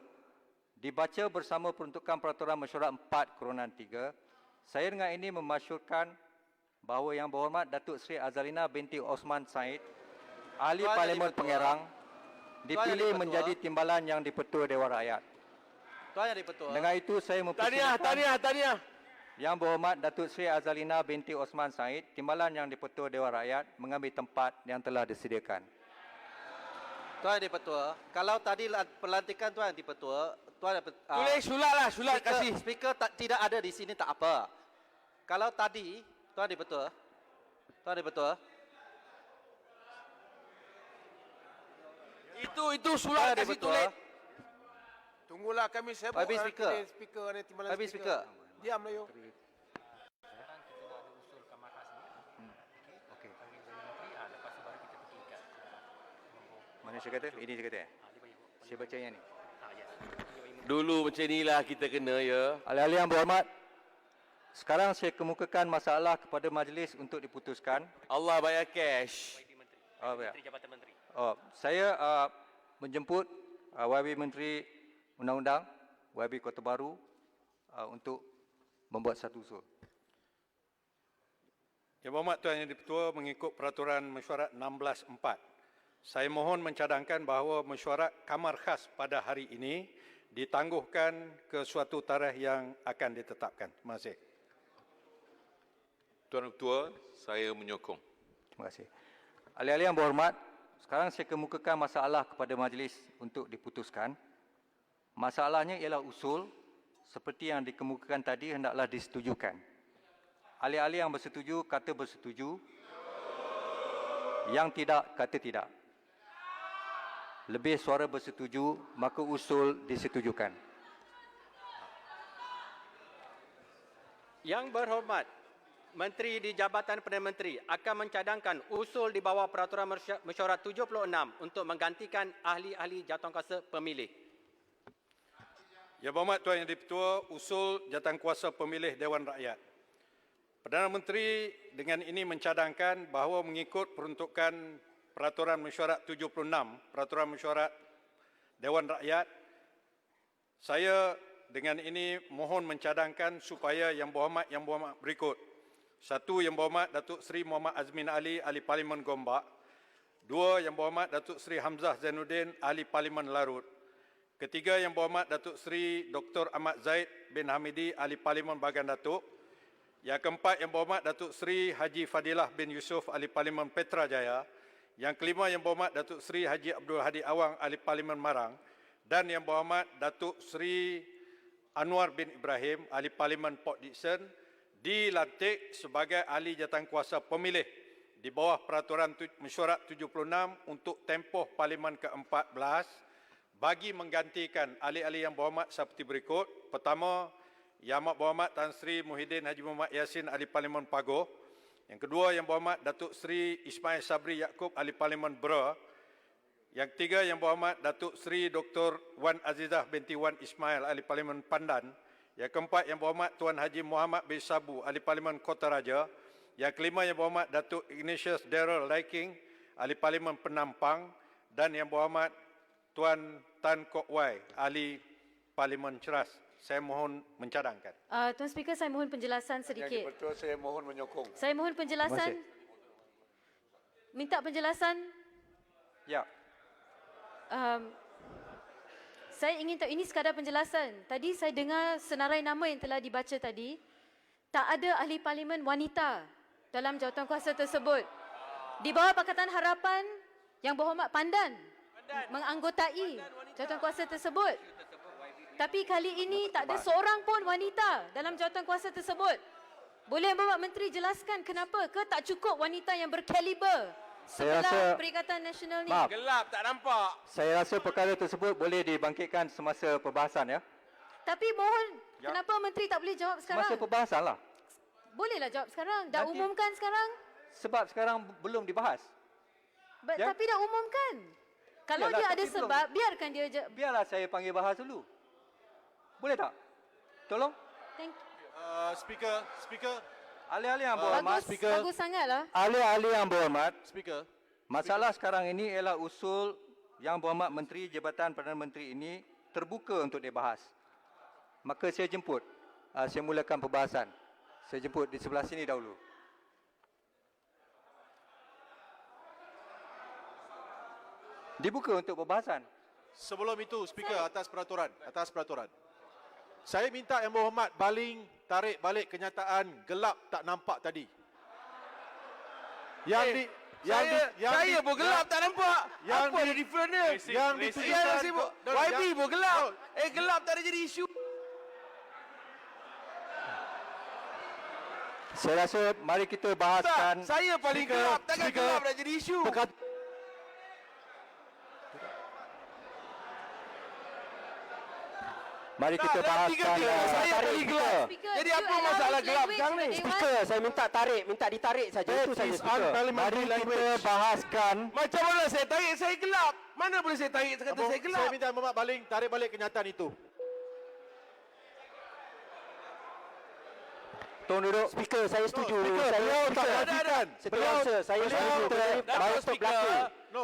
dibaca bersama peruntukan Peraturan Mesyuarat 4/3, saya dengan ini memasyurkan bahawa Yang Berhormat Datuk Seri Azalina binti Osman Said, Ahli Parlimen Pengerang, dipilih menjadi timbalan yang dipertua Dewan Rakyat. Tuan Yang Dipertua. Dengan itu saya mempersilakan Tahniah. Yang Berhormat Datuk Seri Azalina binti Osman Said, timbalan yang dipertua Dewan Rakyat, mengambil tempat yang telah disediakan. Tuan Yang Dipertua, kalau tadi pelantikan Tuan Yang Dipertua, Tuan Tulis sulat lah, sulat kasih. Speaker tidak ada di sini tak apa. Kalau tadi Tuan Yang Dipertua, Itu sulat Tuan Yang kasih Dipertua, tulis. Tunggulah kami sebut. YB Speaker. Speaker ni timbalan YB Speaker. Diam lah yo. Mana saya kata? Ini saya kata. Saya baca yang ni. Dulu macam inilah kita kena ya. Ahli-ahli yang berhormat, sekarang saya kemukakan masalah kepada majlis untuk diputuskan. Allah bayar cash. Saya menjemput YB Menteri Undang-Undang, YB Kota Baru untuk membuat satu usul. Yang Berhormat Tuan Yang Dipertua, mengikut Peraturan Mesyuarat 16/4, saya mohon mencadangkan bahawa mesyuarat kamar khas pada hari ini ditangguhkan ke suatu tarikh yang akan ditetapkan. Terima kasih. Tuan Ketua, saya menyokong. Terima kasih. Ahli-ahli yang berhormat, sekarang saya kemukakan masalah kepada majlis untuk diputuskan. Masalahnya ialah usul seperti yang dikemukakan tadi hendaklah disetujukan. Ahli-ahli yang bersetuju kata bersetuju, yang tidak kata tidak. Lebih suara bersetuju, maka usul disetujukan. Yang berhormat, Menteri di Jabatan Perdana Menteri akan mencadangkan usul di bawah Peraturan Mesyuarat 76 untuk menggantikan ahli-ahli jawatankuasa pemilih. Yang berhormat Tuan Yang di-Pertua, usul jawatankuasa pemilih Dewan Rakyat. Perdana Menteri dengan ini mencadangkan bahawa mengikut peruntukan Peraturan Mesyuarat 76, Peraturan Mesyuarat Dewan Rakyat, saya dengan ini mohon mencadangkan supaya yang berhormat berikut. 1. Yang berhormat Datuk Seri Muhammad Azmin Ali, Ahli Parlimen Gombak. 2. Yang berhormat Datuk Seri Hamzah Zainuddin, Ahli Parlimen Larut. 3. Yang berhormat Datuk Seri Dr. Ahmad Zaid bin Hamidi, Ahli Parlimen Bagan Datuk. Yang keempat, Yang berhormat Datuk Seri Haji Fadilah bin Yusof, Ahli Parlimen Petra Jaya. Yang kelima, Yang berhormat Datuk Seri Haji Abdul Hadi Awang, Ahli Parlimen Marang. Dan Yang berhormat Datuk Seri Anwar bin Ibrahim, Ahli Parlimen Port Dickson, dilantik sebagai ahli jawatankuasa pemilih di bawah Peraturan Mesyuarat 76 untuk tempoh Parlimen ke-14 bagi menggantikan ahli-ahli yang berhormat seperti berikut. Pertama, Yang Amat Berhormat Tan Sri Muhyiddin Haji Muhammad Yassin, Ahli Parlimen Pagoh. Yang kedua, Yang Berhormat Datuk Seri Ismail Sabri Yaakob, Ahli Parlimen Bera. Yang ketiga, Yang Berhormat Datuk Seri Dr. Wan Azizah binti Wan Ismail, Ahli Parlimen Pandan. Yang keempat, Yang Berhormat Tuan Haji Muhammad bin Sabu, Ahli Parlimen Kota Raja. Yang kelima, Yang Berhormat Datuk Ignatius Darrell Liking, Ahli Parlimen Penampang. Dan Yang Berhormat Tuan Tan Kok Wai, Ahli Parlimen Ceras. Saya mohon mencadangkan. Tuan Speaker, saya mohon penjelasan sedikit. Betul, saya mohon menyokong. Saya mohon penjelasan. Minta penjelasan. Ya. Saya ingin tahu, ini sekadar penjelasan. Tadi saya dengar senarai nama yang telah dibaca tadi. Tak ada ahli parlimen wanita dalam jawatankuasa tersebut. Di bawah Pakatan Harapan, Yang Berhormat Pandan menganggotai jawatankuasa tersebut. Tapi kali ini tak ada seorang pun wanita dalam jawatankuasa tersebut. Boleh Yang Berhormat Menteri jelaskan kenapa ke tak cukup wanita yang berkaliber sebelah Perikatan Nasional ni? Maaf. Gelap, tak nampak. Saya rasa perkara tersebut boleh dibangkitkan semasa perbahasan ya. Tapi mohon, kenapa Menteri tak boleh jawab sekarang? Semasa perbahasan lah. Bolehlah jawab sekarang. Dah Nanti- umumkan sekarang. Sebab sekarang belum dibahas. Ya. Tapi dah umumkan. Kalau Yalah, dia ada tapi belum. sebab, biarkan dia Biarlah saya panggil bahas dulu. Boleh tak? Tolong. Thank Speaker. Ahli-ahli yang berhormat. bagus sangatlah. Ahli-ahli yang berhormat. Speaker. Masalah sekarang ini ialah usul Yang Berhormat Menteri Jabatan Perdana Menteri ini terbuka untuk dibahas. Maka saya jemput. Saya mulakan perbahasan. Saya jemput di sebelah sini dahulu. Dibuka untuk perbahasan. Sebelum itu, Speaker, atas peraturan. Saya minta Yang Berhormat tarik balik kenyataan gelap tak nampak tadi. Saya pun gelap tak nampak. Apa ada different dia? Yang ditujukan YB pun gelap. Gelap tak ada jadi isu. Saya rasa mari kita bahaskan. Saya paling gelap. Takkan gelap dah jadi isu. Mari kita bahaskan. Saya paling gelap. Speaker, Jadi you apa allow masalah gelap language sekarang in ni? the Dewan? Saya minta ditarik saja. Itu saja, Speaker. Mari kita bahaskan. Macam mana saya tarik? Saya gelap. Mana boleh saya tarik kata saya gelap? Saya minta Muhammad Baling tarik balik kenyataan itu. Tolong duduk. Speaker, saya setuju. Beliau tak nafikan. Saya setuju. Baru untuk berlaku.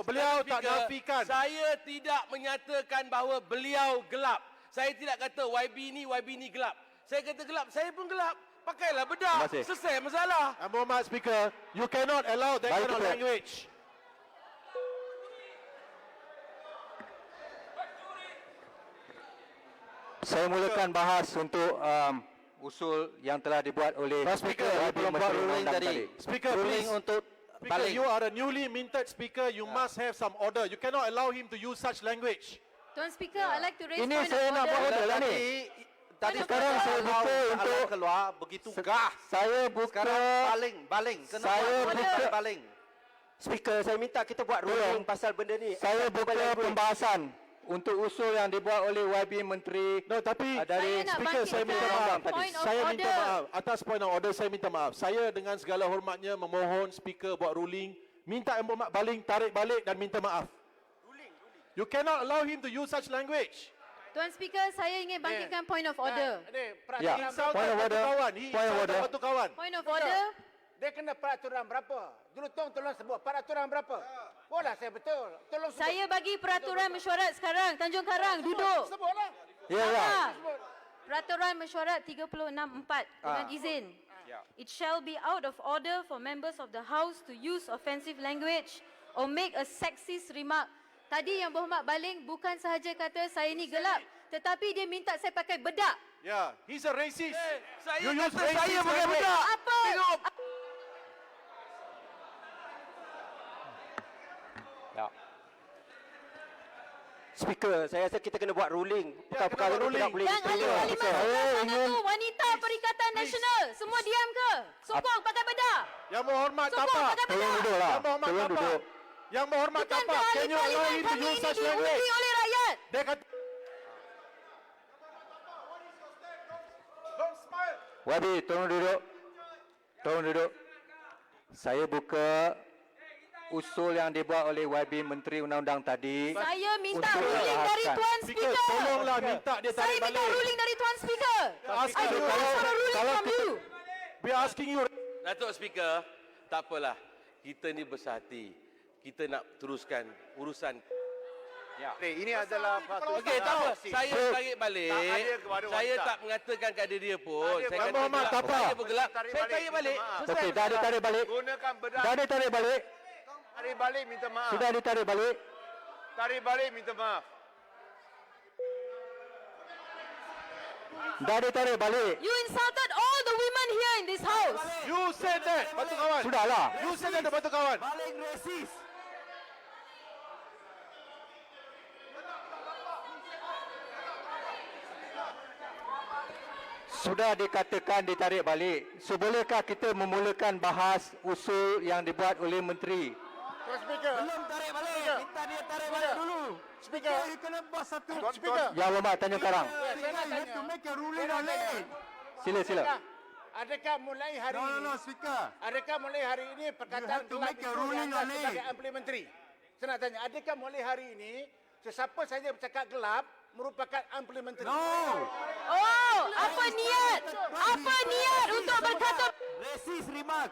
Beliau tak nafikan. Saya tidak menyatakan bahawa beliau gelap. Saya tidak kata YB ni gelap. Saya kata gelap, saya pun gelap. Pakailah bedak. Terima kasih. Selesai masalah. Muhammad Speaker, you cannot allow that Baik, kind of Speaker. language. Saya mulakan bahas untuk usul yang telah dibuat oleh Speaker, belum buat ruling tadi. Speaker, Ruling please. untuk Speaker, balik. you are a newly minted speaker. You must have some order. You cannot allow him to use such language. Tuan Speaker, I'd like to raise Ini point saya of nak buat order. order lah ni. Tadi Sekarang saya buka untuk keluar begitu gah. saya buka Baling. Kena Saya buat buka- baling. Speaker, saya minta kita buat ruling pasal benda ni. saya buka pembahasan untuk usul yang dibuat oleh YB Menteri No, tapi dari Saya nak Speaker, saya minta bangkitkan maaf tadi. point of Saya minta order. maaf. Atas point of order, saya minta maaf. Saya dengan segala hormatnya memohon speaker buat ruling. Minta Yang Berhormat Baling tarik balik dan minta maaf. You cannot allow him to use such language. Tuan Speaker, saya ingin bangkitkan point of order. Ya, point of order. Point of order. Point of order. Dia kena peraturan berapa? Dulu tolong sebut peraturan berapa? Bola saya betul. Tolong sebut. Saya bagi peraturan mesyuarat sekarang. Tanjung Karang, duduk. Sebutlah. Ya, ya. Peraturan mesyuarat 364 dengan izin. It shall be out of order for members of the House to use offensive language or make a sexist remark. Tadi Yang Berhormat Baling bukan sahaja kata saya ni gelap, tetapi dia minta saya pakai bedak. Ya, he's a racist. Saya You use kata saya racist pakai language. bedak. Apa? Speaker, saya rasa kita kena buat ruling. Perkara-perkara kena buat ni tidak boleh Yang ahli diterima. parlimen sebelah sana tu wanita Perikatan Nasional. Semua diam ke? Sokong pakai bedak. Yang berhormat Sokong Tapak. pakai Tolong bedak. duduk lah. Yang berhormat Tolong Tapak. duduk. Yang berhormat Bukankah Tapak. ahli Can you allow parlimen him to kami use ini such language? diundi oleh rakyat? Dia kata Wabi, tolong duduk. Tolong duduk. Saya buka usul yang dibuat oleh YB Menteri Undang-Undang tadi. Saya minta Untuk ruling dari dibahaskan. Tuan Speaker, Speaker. tolonglah minta dia Saya tarik minta balik. ruling dari Tuan Speaker. I Speaker, do not want a ruling kalau from you. We are asking you. Datuk Speaker, tak apalah. Kita ni bersahati. Kita nak teruskan urusan. Ini adalah patut. Okey, tak apa. Saya tarik balik. Tak ada kepada Saya wanita. tak mengatakan kepada dia pun. Ada Saya Yang kata Berhormat gelap. Tapak. Saya bergelap. Tarik Saya balik, tarik balik. minta maaf. Okey, dah ditarik balik. Gunakan bedak. Dah ditarik balik. Tarik balik, minta maaf. Sudah ditarik balik. Tarik balik, minta maaf. Dah ditarik balik. You insulted all the women here in this house. You said that, Batu Kawan. Sudahlah. You said that, Batu Kawan. Paling resis. Sudah dikatakan ditarik balik. So, bolehkah kita memulakan bahas usul yang dibuat oleh Menteri? Tuan Speaker. Belum tarik balik. Minta dia tarik balik dulu. Speaker. You kena buat satu. Tuan Speaker. Yang Berhormat Tanjung Karang. Saya nak You have to tanya. make a ruling on it. Sila. Adakah mulai hari ini? No, speaker. Adakah mulai hari ini perkataan You have to gelap make a itu ruling dianggap on it. sebagai implementary? Saya nak tanya, adakah mulai hari ini sesiapa saja bercakap gelap merupakan implementary? No. Oh, apa niat? Apa niat untuk berkata? Racist remark.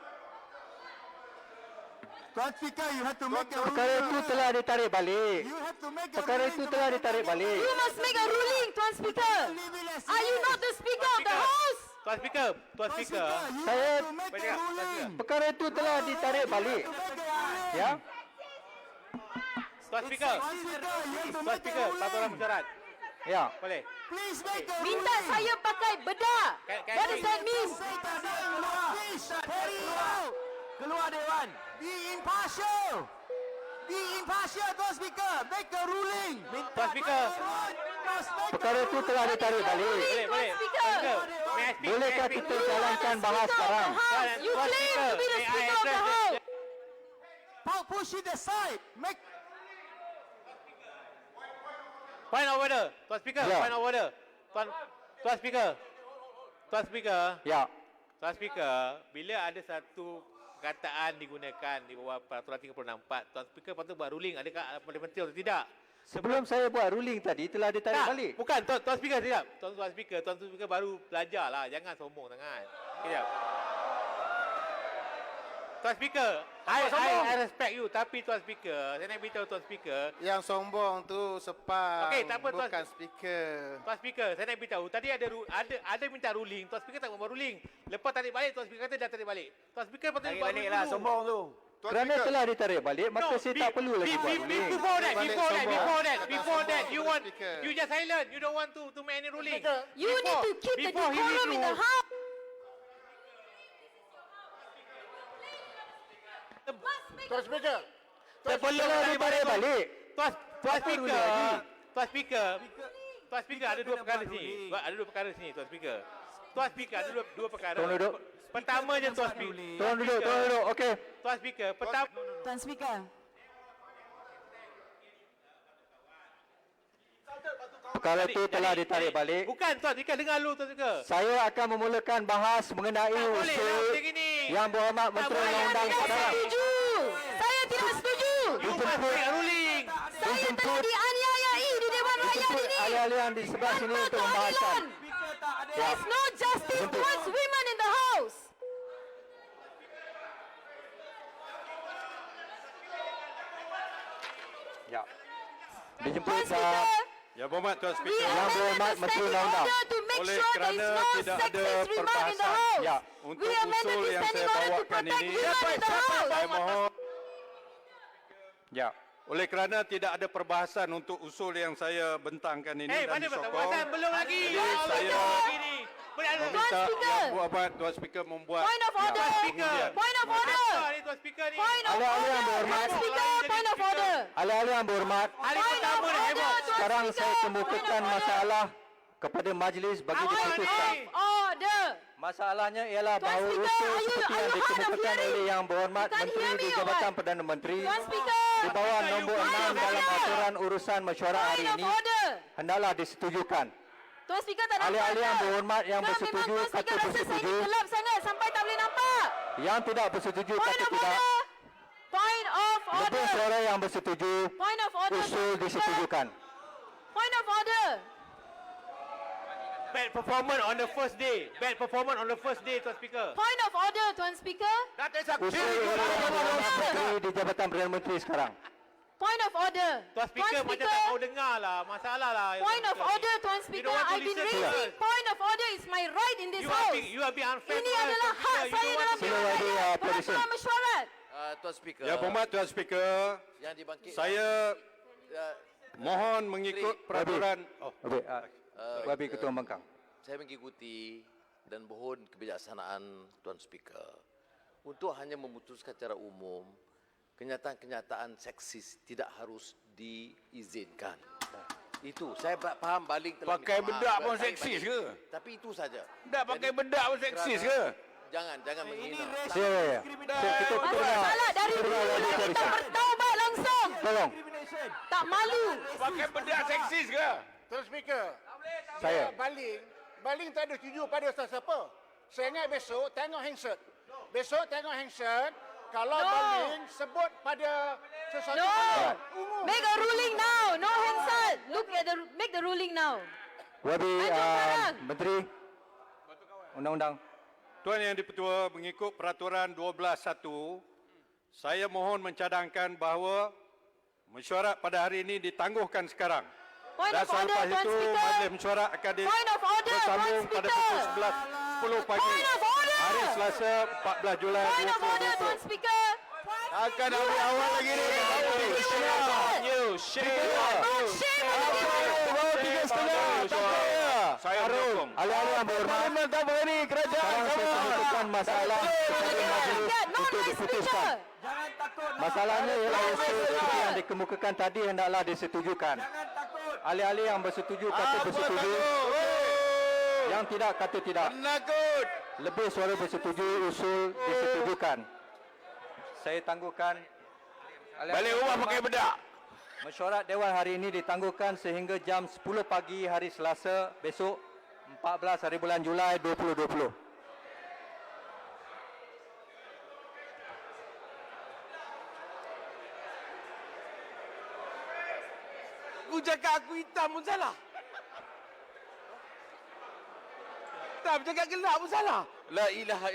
Tuan Speaker, you have to make a ruling. Perkara itu telah ditarik balik. You have to make a Perkara ruling itu to telah make ditarik balik. You must make a ruling, Tuan Speaker. Are you not the Speaker of the House? Tuan Speaker, Tuan Speaker, you Saya- have to make a ruling. Perkara itu telah ditarik balik. Ya. Tuan Speaker, Tuan Speaker, you have to Tuan make Speaker, a ruling. peraturan mesyuarat. Ya. Boleh? Please make a ruling. Minta saya pakai bedak. Can What I does that mean? Say tak ada keluar. Keluar Dewan. Be impartial. Be impartial, Tuan Speaker. Make a ruling. Tuan Speaker. Perkara itu telah ditarik balik. Boleh, Tuan boleh. Speaker. May I speak? Bolehkah May I speak? kita jalankan bahas sekarang? You Tuan claim Speaker, to be the may I Speaker of the address House. Push it aside. Make Point of order. Tuan Speaker, Ya. point of order. Tuan Speaker. Tuan Speaker. Ya. Tuan Speaker, bila ada satu perkataan digunakan di bawah peraturan 364, Tuan Speaker patut buat ruling adakah parliamentary atau tidak. Sebelum saya buat ruling tadi telah ditarik Tak, balik. bukan Tuan Speaker tidak. Tuan Speaker baru belajarlah, jangan sombong sangat. Kejap. Tuan Speaker, I respect you tapi Tuan Speaker, saya nak beritahu Tuan Speaker, Yang sombong tu sepang, Okey, tak apa, Tuan. bukan speaker. Tuan Speaker, saya nak beritahu tadi ada minta ruling, Tuan Speaker tak buat ruling. Lepas tarik balik, Tuan Speaker kata dah tarik balik. Tuan Speaker patut buat ruling dulu. sombong tu. Kerana telah ditarik balik, maka saya tak perlu lagi buat ruling. Before Balik that, you want, Speaker. you just silent. You don't want to make any ruling. You need to keep the before he decorum need in the to- House. Tuan Speaker, Saya telah ditarik balik. Tuan Apa ruling Speaker, lagi? Tuan Speaker ada dua perkara sini. Ada dua perkara sini, Tuan Speaker. Tuan Speaker ada dua perkara. Tolong duduk. Pertama je Tuan Speaker. Tolong duduk. Okey. Tuan Speaker, pertama Tuan Speaker. Perkara itu telah ditarik balik. Bukan Tuan Speaker, dengar dulu Tuan Speaker. Saya akan memulakan bahas mengenai Tak boleh lah usul macam gini. yang berhormat Menteri boleh. Undang-Undang Saya sekarang. setuju. Saya tidak setuju. You must make a ruling. Saya telah dianiayai di Dewan rakyat ini ahli-ahli yang di sebelah sini tanpa untuk membahaskan. keadilan. There is no justice towards women in the house. Ya. Dijemput Tuan Speaker, Ya, berhormat Tuan we Speaker. Yang amended berhormat the Menteri standing Undang-Undang. order to make Oleh sure there is kerana no tidak ada sexist remark in the perbahasan, house. ya, untuk We amended usul the yang standing saya order to bawakan protect ini, women in the house. saya mohon Ya. oleh kerana tidak ada perbahasan untuk usul yang saya bentangkan ini dan disokong, Belum lagi. jadi saya Tuan meminta Speaker. Yang Berhormat Tuan Speaker membuat Point of order. pengundian. Point of order. Tuan Speaker ni. Point of Ahli-ahli yang order. berhormat. Tuan Speaker, point of order. Ahli-ahli yang berhormat, Point of order. Tuan sekarang Speaker, saya kemukakan point of order. masalah kepada majlis bagi diputuskan. Order. Masalahnya ialah Tuan bahawa Speaker, usul are you seperti yang hard of dikemukakan hearing? oleh Yang Berhormat You can't Menteri hear me di or Jabatan what? Perdana Menteri Tuan Speaker. di bawah nombor 6 dalam aturan urusan mesyuarat hari Point of ini order. hendaklah disetujukan. Tuan Speaker tak nampak Ahli-ahli yang tak? berhormat yang Ke bersetuju memang Tuan kata Speaker rasa saya bersetuju. ni gelap sangat sampai tak boleh nampak. Yang tidak bersetuju Point kata of tidak. order. Point of Lebih order. suara yang bersetuju, Point of order. usul Tuan Speaker. disetujukan. Point of order. Bad performance on the first day. Bad performance on the first day, Tuan Speaker. Point of order, Tuan Speaker. Usul oleh Yang Berhormat Menteri di Jabatan Perdana Menteri sekarang. Point of order. Tuan Speaker macam tak mau dengar lah. Masalah lah. Point of order, Tuan You Speaker. don't want to I've been listen to raising us. point of order is my right in this You house. are being unfair Ini to us, adalah Tuan hak Speaker. You saya don't want dalam to- Sila wadi, Polisi. peraturan mesyuarat. Tuan Speaker, Yang Berhormat Tuan Speaker, yang dibangkitkan saya uh, mohon mengikut peraturan. Habis, Wabi Ketua Bangkang. saya mengikuti dan mohon kebijaksanaan Tuan Speaker untuk hanya memutuskan secara umum kenyataan-kenyataan seksis tidak harus diizinkan. Itu saya faham baling telah Pakai minta maaf. bedak pun Saya seksis balik. ke? Tapi itu saja. Tak pakai bedak pun seksis ke? Jangan menghina. Ya. Kita Masalah dari dulu kita bertaubat langsung. Tolong, Tak malu. Pakai bedak seksis ke? Tuan Speaker, saya. baling tak ada tuju pada siapa. Saya ingat besok tengok handset. Besok tengok handset. Kalau No. baling sebut pada sesuatu No. Make a ruling now. No handset. Make the ruling now. Wabi Anjung sekarang. Menteri Undang-Undang. Tuan Yang Dipertua, mengikut peraturan 12.1, saya mohon mencadangkan bahawa mesyuarat pada hari ini ditangguhkan sekarang. Point Dan of order, selepas Tuan itu, Speaker. majlis mesyuarat akan Point of order, bersambung Tuan pada Speaker. pukul 11.10 pagi. Point of order. Hari Selasa, 14 Julai Point of order, Tuan 2020. Speaker. Akan ambil awal lagi ni. Saya dukung. Ahli-ahli yang berhormat, Tak berani kerajaan. sekarang saya kemukakan masalah kepada majlis untuk diputuskan. Masalahnya ialah usul seperti yang dikemukakan tadi hendaklah disetujukan. Ahli-ahli yang bersetuju kata bersetuju, yang tidak kata tidak. Penakut. Lebih suara bersetuju, usul disetujukan. Saya tangguhkan. Balik rumah pakai bedak. Mesyuarat Dewan hari ini ditangguhkan sehingga jam 10 pagi hari Selasa besok 14 hari bulan Julai 2020. Aku cakap aku hitam pun salah. Tak bercakap gelap pun salah. La ilaha